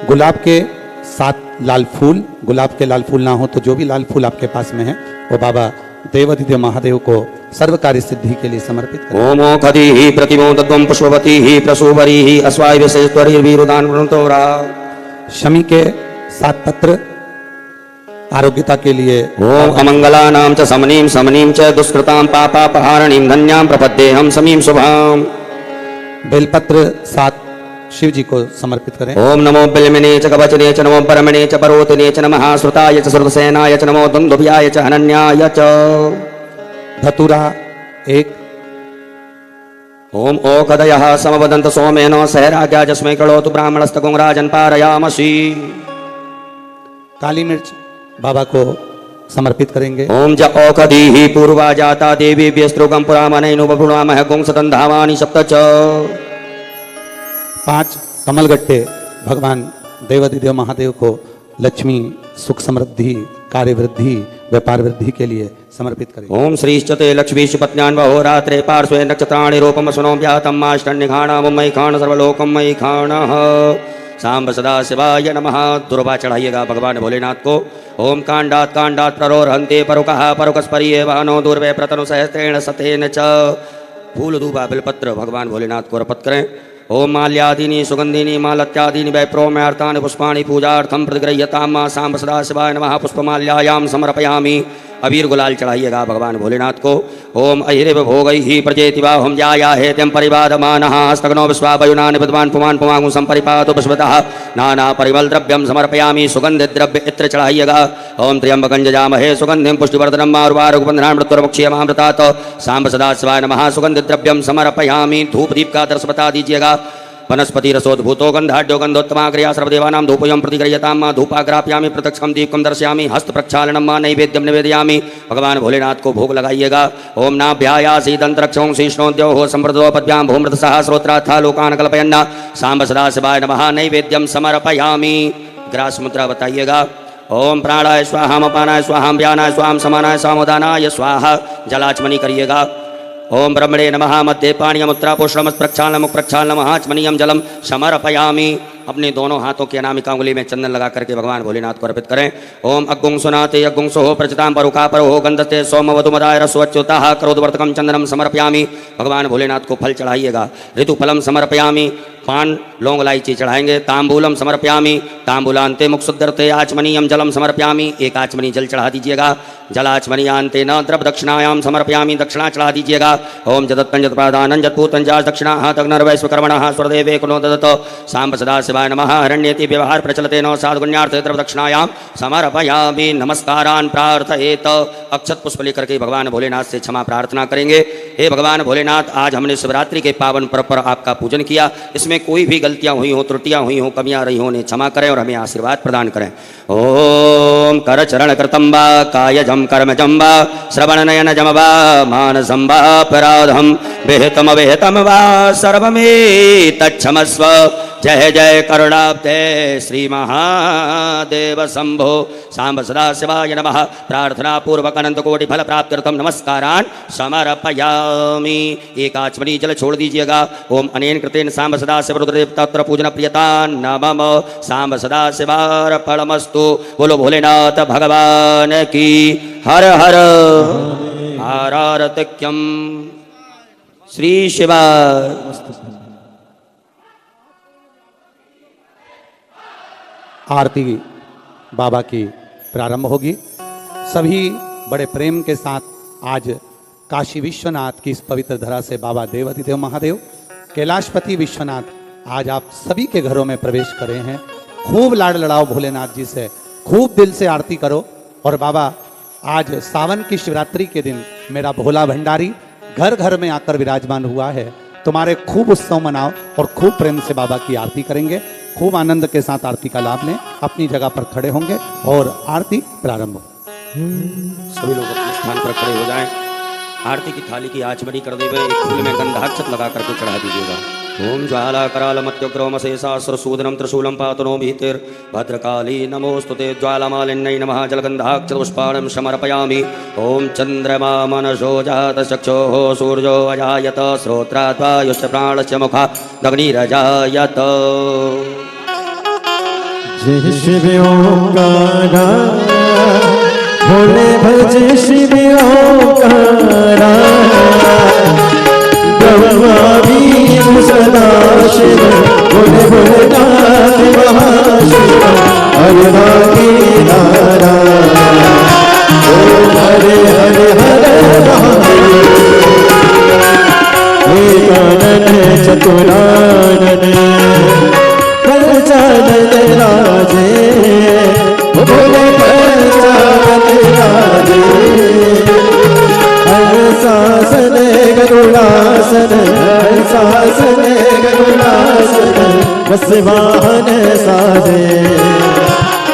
गुलाब के 7 लाल फूल, गुलाब के लाल फूल ना हो तो जो भी लाल फूल आपके पास में है वो बाबा देवाधिदेव महादेव को सर्व कार्य सिद्धि के लिए समर्पित करें। ओम ओखधि ही प्रतिमोदत्वं पुष्पवती ही प्रसूवरी ही अस्वाय विशेषत्वरी वीरुदान वृणतोरा। शमी के 7 पत्र आरोग्यता के लिए। ओम अमंगलानां च समनीं समनीं च दुष्कृतां पापापहारणीं धन्यां प्रपद्येऽहं समीं शुभां। बेलपत्र 7 शिव जी को समर्पित करें। ओम नमो बिल्मिने च कवचने च नमो परमणे च परोतिने च नमः श्रुताय च श्रुतसेनाय च नमो दुन्दुभ्याय च हनन्याय च। धतुरा 1। ओम ओखदयः समवदन्त सोमेन सहराज्ञा जस्मै करोतु ब्राह्मणस्तगुं राजन् पारयामसि। काली मिर्च बाबा को समर्पित करेंगे। ओम ज औषधि ही पूर्वा जाता देवी व्यस्त्रुगम पुरामनैनु बभुणामह गुंसतन धावानि सप्त च। 5 कमलगट्टे भगवान देवाधिदेव महादेव को लक्ष्मी, सुख समृद्धि, कार्य वृद्धि व्यापार वृद्धि के लिए समर्पित करें। ओम श्रीश्चते लक्ष्मीश पत्न्यान वहोरात्रे पार्श्वे नक्षत्राणि रूपम सुनो व्यातम माष्टन्यघाणा मुम्मयी खाण सर्वलोकम मयी खाण सांब सदा शिवाय नमः। दुर्वा चढ़ाइएगा भगवान भोलेनाथ को। ओम कांडात कांडात प्ररोहन्ते परुकः परुकस्परिये वहनो दूर्वे प्रतनु सहस्रेण सतेन च। फूल दूबा बिलपत्र भगवान भोलेनाथ को अर्पित करें। ओम माल्यादीनि सुगंधिनी मालत्यादीनि वैप्रोम्यार्थानि पुष्पाणि पूजार्थम प्रतिगृह्यतां मा सांब सदा शिवाय नमः। पुष्पमाल्यायां समर्पयामि। अबीर गुलाल चढ़ाइएगा भगवान भोलेनाथ को। ओम अहिरिव भोगैः प्रजेति बाहुं जाया हेत्यं परिवादमानः हस्तग्नो विश्वावयुनानि विद्वान् पुमान् पुमागुं संपरिपातो विश्वतः नाना परिमल द्रव्यं समर्पयामि। सुगंधित द्रव्य इत्र चढ़ाइएगा। ओम त्र्यंबकं जजामहे सुगंधिं पुष्टिवर्धनं मारुवारुकबन्धनान् मृत्युर्मुक्षीयमामृतात् सांब सदा शिवाय नमः। सुगंधित द्रव्यं समर्पयामि। धूप दीप का दर्श बता दीजिएगा। वनस्पति रसोद्भूतो गंधाढ्यो गंधोत्तमाग्र्या सर्वदेवानां धूपयं प्रतिगृह्यतां मा धूपाग्रापयामि। प्रत्यक्षं दीपकं दर्शयामि। हस्त प्रक्षालनं मा नैवेद्यं निवेदयामि। भगवान भोलेनाथ को भोग लगाइएगा। ओम नाभ्यायासीदंतरक्षों शीष्णोद्योः संप्रदोपद्भ्यां भूमृतसः श्रोत्राथा लोकान् कल्पयन्ना सांब सदा शिवाय नमः। नैवेद्यं समर्पयामि। ग्रास मुद्रा बताइएगा। ओम प्राणाय स्वाहा अपानाय स्वाहा व्यानाय स्वाहा समानाय सामोदानाय स्वाहा। जलाचमनी करिएगा। ओम ब्रह्मणे नमः। मध्य पाणीयमुत्रा पुष्णम प्रक्षालनम प्रक्षालनम आचमनीयम जलम समर्पयामि। अपने दोनों हाथों की अनामिका उंगली में चंदन लगा करके भगवान भोलेनाथ को अर्पित करें। ओम अग्गुं सुनाते अग्गुं सोहो प्रचितां परुका परो गंधते सोमवधुमदाय रसोच्युतः क्रोधवर्तकं चंदनम समर्पयामि। भगवान भोलेनाथ को फल चढ़ाइएगा। ऋतुफलम समर्पयामि। पान लौंग इलायची चढ़ाएंगे। तांबूलम समर्पयामि। तांबूलांते मुक्षुद्धर्ते आचमनीयम जलम समर्पयामि। एक आचमनी जल चढ़ा दीजिएगा। जलाचमनीयांते न द्रव दक्षिणायाम समर्पयामि। दक्षिणा चढ़ा दीजिएगा। ओम जदत्तं जत्पादानं जत्पूतं जास दक्षिणाः तग्नर्वैश्वकर्मणः स्वरदेवे कुनो ददत सांब सदा शिवाय नमः। हरण्येति व्यवहार प्रचलते न साधुगुण्यार्थे द्रव दक्षिणायाम समर्पयामि। नमस्कारान् प्रार्थयेत। अक्षत पुष्प लेकर के भगवान भोलेनाथ से क्षमा प्रार्थना करेंगे। हे भगवान भोलेनाथ, आज हमने शिवरात्रि के पावन पर्व पर आपका पूजन किया। इसमें कोई भी गलतियां हुई हो, त्रुटियां हुई हो, कमियां रही हो, उन्हें क्षमा करें और हमें आशीर्वाद प्रदान करें। ओम कर चरण कृतंबा कायजम कर्मजम वा श्रवण नयन जम वा मानसं वा अपराधम विहितम विहितम वा सर्वमेतच्छमस्व। जय जय करुणाब्धे श्री महादेव शंभो। सांब सदा शिवाय नमः। प्रार्थना पूर्वक अनंत कोटि फल प्राप्त्यर्थम नमस्कारान् समर्पयामि। एक आचमनी जल छोड़ दीजिएगा। ओम अनेन कृतेन सांब सदा शिव रुद्रदेवता पूजन प्रियता नमः। सांब सदा शिवार्पणमस्तु। बोलो भोलेनाथ भगवान की हर हर आरारतिक्यम श्री शिवा। आरती बाबा की प्रारंभ होगी। सभी बड़े प्रेम के साथ आज काशी विश्वनाथ की इस पवित्र धरा से बाबा देवाधिदेव महादेव कैलाशपति विश्वनाथ आज आप सभी के घरों में प्रवेश करे हैं। खूब लाड़ लड़ाओ भोलेनाथ जी से, खूब दिल से आरती करो। और बाबा, आज सावन की शिवरात्रि के दिन मेरा भोला भंडारी घर घर में आकर विराजमान हुआ है। तुम्हारे खूब उत्सव मनाओ और खूब प्रेम से बाबा की आरती करेंगे। खूब आनंद के साथ आरती का लाभ लें। अपनी जगह पर खड़े होंगे और आरती प्रारंभ हो। सभी लोग अपने स्थान पर खड़े हो जाएं। आरती की थाली की आचमनी कर देवे। एक फूल में गंधाक्षत लगा करके चढ़ा दीजिएगा। ओम ज्वाला करालमत्युग्रोमशेषास्त्रसूदनं त्रिशूलं पातनो भीतिर भद्रकाली नमोस्तुते। ज्वालामालिन्यै नमः। जलगन्धाक्षतपुष्पाणं समर्पयामि। ओम चंद्रमा मनसो जात चक्षुः सूर्यो अजायत श्रोत्रात् वायुश्च प्राणश्च मुखात् अग्निरजायत। जय शिव ओंकारा भोले भज शिव ओंकारा। ब्रह्मा विष्णु सदा शिव भोले भोलेनाथ महाशिव। हरे केदारा ओम हरे हरे हरे एकानन चतुरानन पंचानन राजे भोले पंचानन राजे। हंसासन गरुड़ासन हंसासन गरुड़ासन बस वाहन साधे।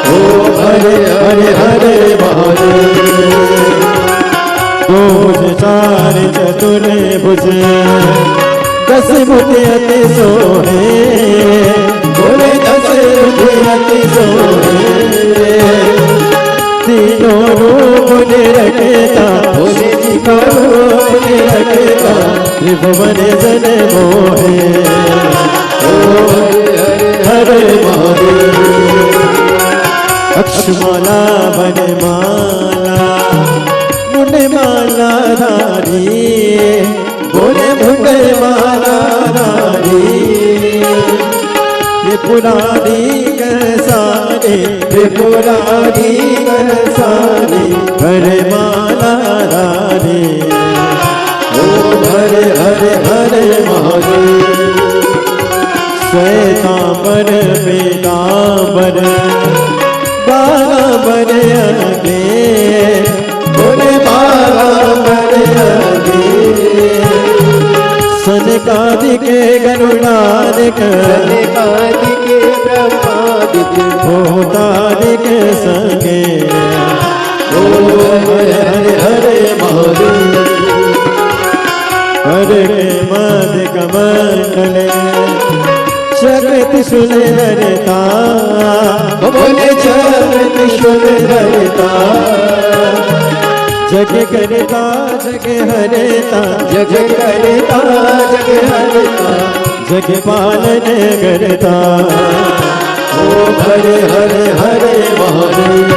ओ हरे हरे हरे महादेव। भुज चार चतुर भुज दस मुख अति सोहे। बोले दस मुख अति सोहे। तीनों रूप निरखता भोले जी का रूप निरखता त्रिभुवन जन मोहे ओ हरे महादेव अक्षमाला वनमाला मुंडमाला धारी भोले मुंडमाला धारी त्रिपुरारी सारे त्रिपुरारी सारे हरे माला धारी ओ हरे हरे हरे महादेव श्वेतांबर पीतांबर बालांबर आगे भोले बालांबर आगे सनकादिक गरुड़ादिक सनकादिक ब्रह्मादिक भूतादिक संगे ओ हरे हरे हरे महादेव हरे मद कमंडले जगत सुंदरता बोले जगत सुंदरता जग करता जग हरता जग करता जग हरता जग पालन करता ओ हरे हरे हरे महादेव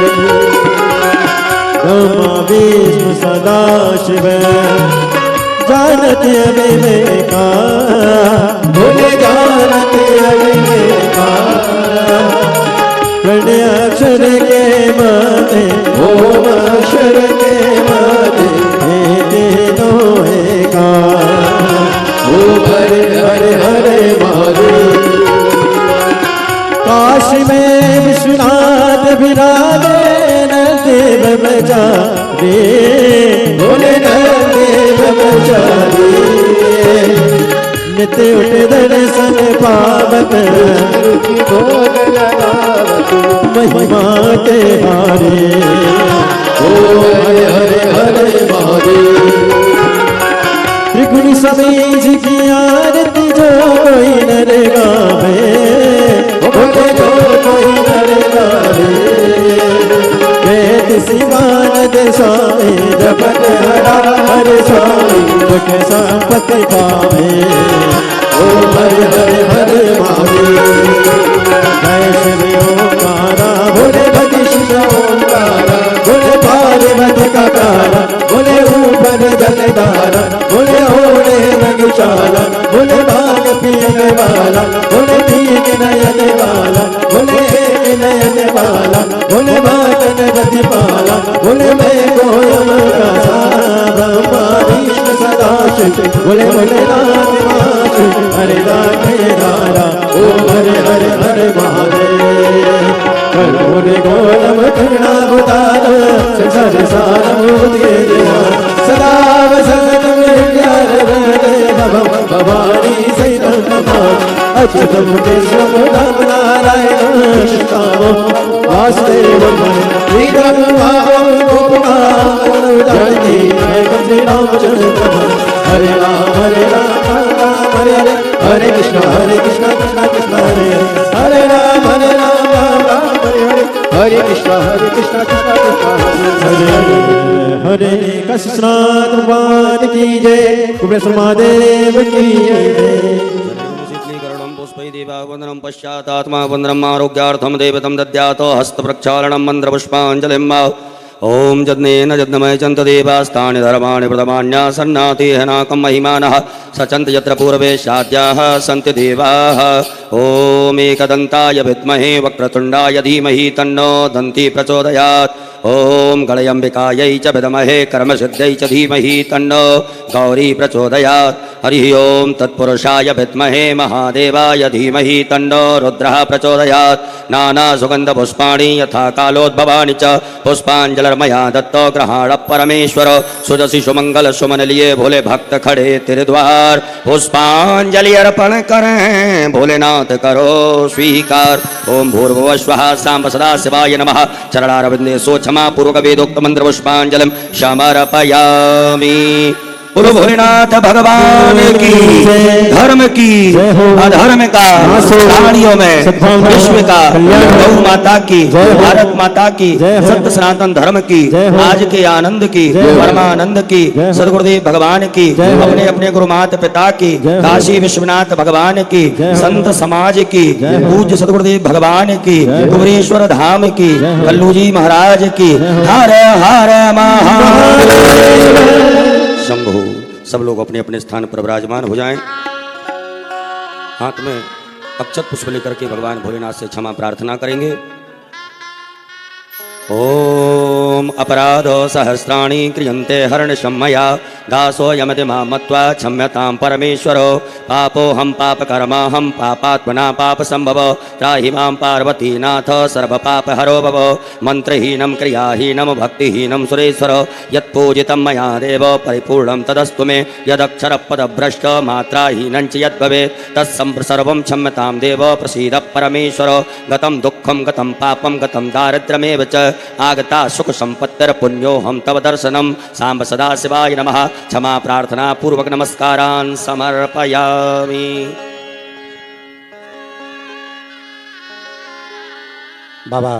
ब्रह्मा विष्णु सदा शिव जानत अविवेका भोले जानत अविवेका प्रणय अक्षर के माते ओम अक्षर के माते हे दोहेगा ओ हरे हरे हरे महादेव काशी में विश्वनाथ विराजे नरदेव बजा रे भोले नरदेव बजा रे नित्य उठ दर्शन पावत भोग लगावत महिमा के हारे ओ हरे हरे हरे महादेव त्रिगुण समीज की आरती जो कोई नर गावे भोले जो कोई नर गावे वेद शिवानंद स्वामी जपत हरा हर स्वामी दुख संपत्ति पावे ओ हरे हरे हरे महादेव जय श्री ओंकारा भोले भज शिव ओंकारा भोले पार्वती का प्यारा भोले ऊपर जलधारा भोले ओढ़े रंगशाला भोले बाग पियने वाला भोले पीक नयन वाला भोले एक नयन वाला भोले बाटन गति पाला भोले मैं गोयम का ब्रह्मा विष्णु सदा शिव भोले भोले नाथ मात हरे राधे राधा ओ हरे हरे हरे महादेव भोले गोलम करुणा भूतान संसार सारम सदा वसंत भवानी सैतम अच्युतम केशव राम नारायण श्यामो वासुदेवम श्रीराम जानकी श्री रामचंद्र हरे राम हरे हरे हरे कृष्ण कृष्ण कृष्ण हरे राम राम राम हरे कृष्ण कृष्ण हरे हरे कृष्णात भगवान की जय कुबेर महादेव की जय देवावंदनम पश्चातात्मा वंदनम आरोग्यार्थम देवतम दद्यात हस्त प्रक्षालनम मंत्र पुष्पांजलिम ओम जज्ञेन जज्ञमय चंत देवास्तानि धर्माणि प्रथमान्यासन्नातिहनाकं महिमानः सचन्त यत्र पूर्वे शाद्याः सन्ति देवाः ओम एकदन्ताय विद्महे वक्रतुण्डाय धीमहि तन्नो दन्ती प्रचोदयात् ओम गणयम्बिकायै च विद्महे कर्मसिद्ध्यै च धीमहि तन्नो गौरी प्रचोदयात् हरि ओम तत्पुरुषाय विद्महे महादेवाय धीमहि तन्नो रुद्रः प्रचोदयात् नाना सुगंध पुष्पाणि यथा कालोद्भवानि च पुष्पांजलिर्मया दत्तो ग्रहाण परमेश्वर सुजसि सुमंगल सुमन लिए भोले भक्त खड़े तेरे द्वार पुष्पांजलि अर्पण करें भोलेनाथ करो स्वीकार ओम भूर्भुवः स्वः सांब सदा शिवाय नमः चरणारविंदे सोक्षमा पूर्वक वेदोक्त मंत्र पुष्पांजलिं समर्पयामि बोलो भोलेनाथ भगवान की धर्म की अधर्म का प्राणियों में विश्व का गौ माता की भारत माता की सत्य सनातन धर्म की आज के आनंद की परमानंद की सदगुरुदेव भगवान की अपने अपने गुरु माता पिता की काशी विश्वनाथ भगवान की संत समाज की पूज्य सदगुरुदेव भगवान की कुबरेश्वर धाम की कल्लू जी महाराज की हर हर महादेव शंभु। सब लोग अपने अपने स्थान पर विराजमान हो जाएं। हाथ में अक्षत पुष्प लेकर के भगवान भोलेनाथ से क्षमा प्रार्थना करेंगे। ओम अपराधो सहस्राणि क्रियन्ते हरणशम्मया दासो यमति मां मत्वा क्षम्यतां परमेश्वरो पापो हम पाप कर्मा हम पापात्मना पाप संभव त्राहि मां पार्वतीनाथ सर्व पाप हरो भव मंत्रहीनं क्रियाहीनं भक्तिहीनं सुरेश्वर यत्पूजितं मया देव परिपूर्णं तदस्तु मे यदक्षर पदभ्रष्ट मात्राहीनं च यद्भवेत् तत्सर्वं क्षम्यतां देव प्रसीद परमेश्वर गतं दुःखं गतं पापं गतं दारिद्र्यमेव च आगता सुख संपत्तिर पुण्यो हम तव दर्शनम सांब सदा शिवाय नमः। क्षमा प्रार्थना पूर्वक नमस्कारान् समर्पयामि। बाबा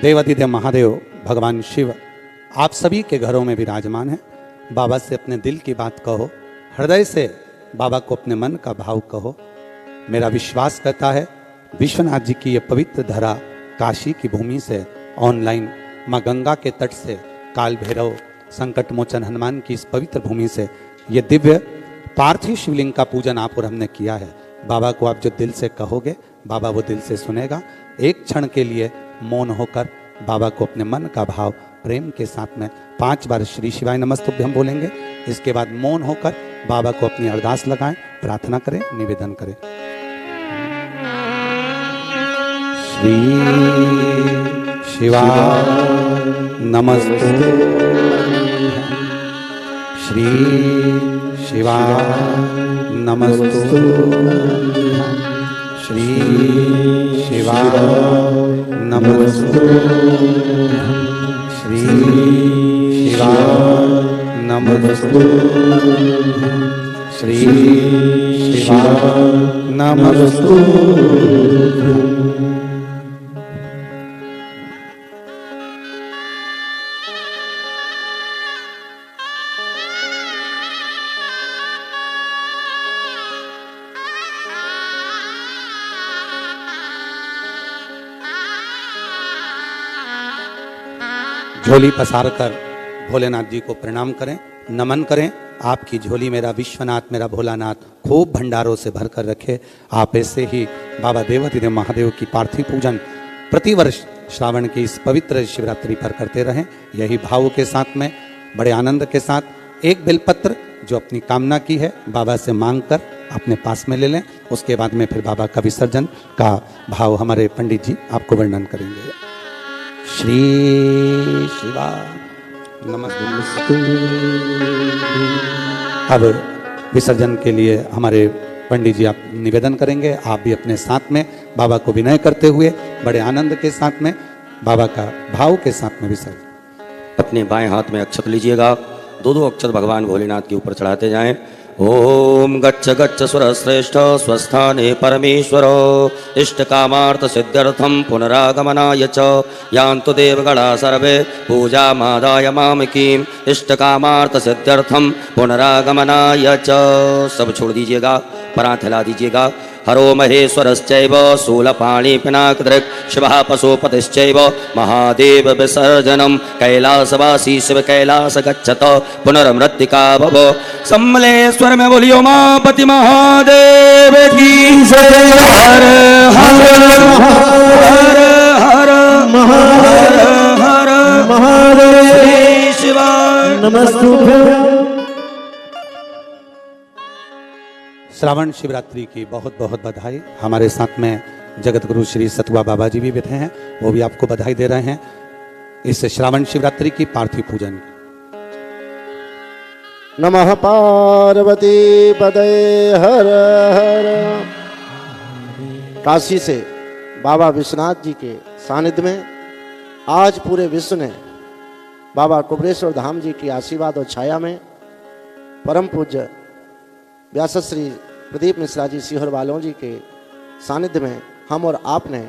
देवाधिदेव महादेव भगवान शिव आप सभी के घरों में विराजमान हैं। बाबा से अपने दिल की बात कहो, हृदय से बाबा को अपने मन का भाव कहो। मेरा विश्वास करता है विश्वनाथ जी की ये पवित्र धरा काशी की भूमि से ऑनलाइन माँ गंगा के तट से काल भैरव संकट मोचन हनुमान की इस पवित्र भूमि से ये दिव्य पार्थिव शिवलिंग का पूजन आप और हमने किया है। बाबा को आप जो दिल से कहोगे बाबा वो दिल से सुनेगा। एक क्षण के लिए मौन होकर बाबा को अपने मन का भाव प्रेम के साथ में 5 बार श्री शिवाय नमस्तुभ्यं बोलेंगे। इसके बाद मौन होकर बाबा को अपनी अरदास लगाएं, प्रार्थना करें, निवेदन करें। श्री शिवाय नमस्ते, श्री शिवाय नमस्ते, श्री शिवाय नमस्ते, श्री शिवाय नमस्ते, श्री शिवाय नमस्ते। झोली पसार कर भोलेनाथ जी को प्रणाम करें, नमन करें। आपकी झोली मेरा विश्वनाथ, मेरा भोलानाथ खूब भंडारों से भरकर रखे। आप ऐसे ही बाबा देवाधिदेव महादेव की पार्थिव पूजन प्रतिवर्ष श्रावण की इस पवित्र शिवरात्रि पर करते रहें। यही भावों के साथ में बड़े आनंद के साथ एक बेलपत्र जो अपनी कामना की है बाबा से मांग कर अपने पास में ले लें। उसके बाद में फिर बाबा का विसर्जन का भाव हमारे पंडित जी आपको वर्णन करेंगे। श्री शिवाय नमस्ते। अब विसर्जन के लिए हमारे पंडित जी आप निवेदन करेंगे। आप भी अपने साथ में बाबा को विनय करते हुए बड़े आनंद के साथ में बाबा का भाव के साथ में विसर्जन। अपने बाएं हाथ में अक्षत लीजिएगा, 2 अक्षत भगवान भोलेनाथ के ऊपर चढ़ाते जाएं। ओम गच्छ गच्छ सुरश्रेष्ठ स्वस्थाने परमेश्वरो इष्ट कामार्थ सिद्ध्यर्थम पुनरागमनाय च यान्तु देवगणा सर्वे पूजा मादाय मामकीम इष्ट कामार्थ सिद्ध्यर्थम पुनरागमनाय च। सब छोड़ दीजिएगा, परात हिला दीजिएगा। हरो महेश्वरश्चैव शूलपाणि पिनाकदृक् शिवः पशुपतिश्चैव महादेव विसर्जनम् कैलासवासी शिव कैलास गच्छत पुनर्मृत्तिका भव। सम्मलेश्वर में बोलियो उमापति महादेव की जय। हर हर हर हर हर महादेव। श्री शिवाय नमस्तुभ्यं। श्रावण शिवरात्रि की बहुत बहुत बधाई। हमारे साथ में जगत गुरु श्री सतुआ बाबा जी भी बैठे हैं, वो भी आपको बधाई दे रहे हैं इस श्रावण शिवरात्रि की पार्थिव पूजन। नमः पार्वती पदे हर हर। काशी से बाबा विश्वनाथ जी के सानिध्य में आज पूरे विश्व ने बाबा कुबरेश्वर धाम जी की आशीर्वाद और छाया में परम पूज्य व्यासश्री प्रदीप मिश्रा जी सीहोर वालों जी के सानिध्य में हम और आपने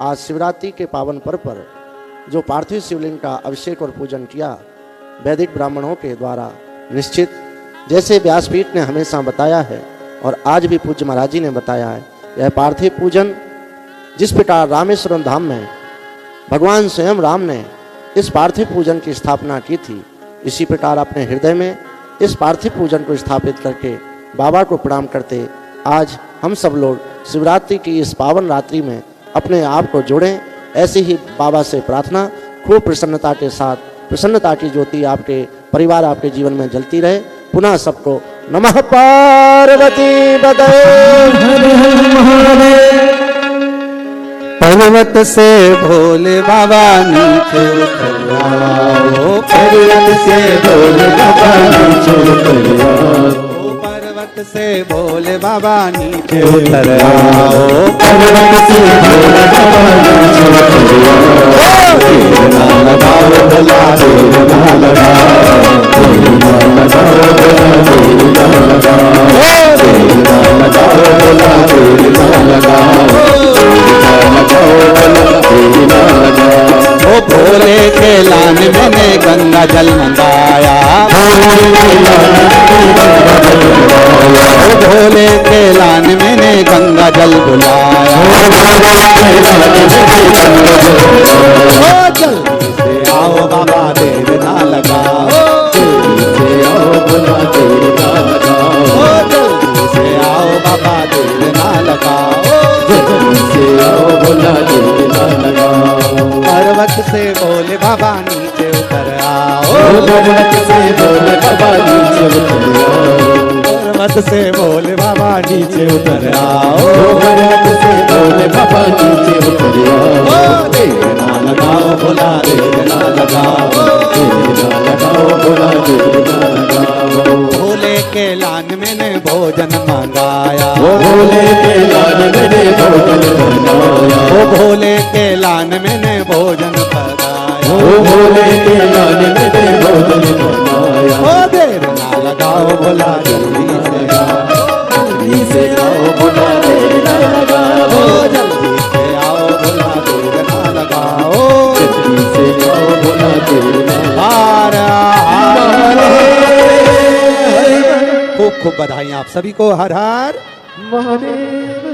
आज शिवरात्रि के पावन पर्व पर जो पार्थिव शिवलिंग का अभिषेक और पूजन किया, वैदिक ब्राह्मणों के द्वारा निश्चित, जैसे व्यासपीठ ने हमेशा बताया है और आज भी पूज्य महाराज जी ने बताया है, यह पार्थिव पूजन जिस प्रकार रामेश्वरम धाम में भगवान स्वयं राम ने इस पार्थिव पूजन की स्थापना की थी, इसी प्रकार अपने हृदय में इस पार्थिव पूजन को स्थापित करके बाबा को प्रणाम करते आज हम सब लोग शिवरात्रि की इस पावन रात्रि में अपने आप को जोड़ें। ऐसे ही बाबा से प्रार्थना, खूब प्रसन्नता के साथ, प्रसन्नता की ज्योति आपके परिवार, आपके जीवन में जलती रहे। पुनः सबको नमः पार्वती पतये। पर्वत से भोले बाबा नीचे उतर आओ, पर्वत से भोले बाबा नीचे उतर आओ, पर्वत से भोले बाबा नीचे उतर आओ, पर्वत से भोले बाबा नीचे उतर आओ, देर ना लगाओ भला, देर ना लगाओ, देर ना लगाओ भला, देर ना लगाओ, देर ना लगाओ भला, देर ना लगाओ, ओ भोले के लान मैंने गंगा जल मंगाया, ओ भोले के लान मैंने गंगा जल बुलाया, ओ जल्दी से आओ बाबा, देर ना लगाओ, जल्दी से आओ भोला, देर ना लगाओ, ओ जल्दी से आओ बाबा, देर ना लगाओ, जल्दी से आओ भोला, देर ना लगाओ। पर्वत से भोले बाबा नीचे उतर आओ, पर्वत से भोले बाबा नीचे उतर आओ, पर्वत से भोले बाबा नीचे उतर आओ, पर्वत से भोले बाबा नीचे उतर आओ, देर ना लगाओ भोला, देर ना लगाओ, देर ना लगाओ भोला, देर ना लगाओ। भोले के लान मैंने भोजन मंगाया, ओ भोले के लान मैंने भोजन मंगाया, ओ भोले के लान मैंने भोजन पकाया, ओ भोले के लान मैंने भोजन मंगाया, ओ देर ना लगाओ भोला, जल्दी से आओ, जल्दी से आओ भोला, देर ना लगाओ, जल्दी से आओ भोला, देर ना लगाओ, जल्दी से आओ भोला, देर ना। हर हर, खूब खूब बधाई आप सभी को। हर हर महादेव।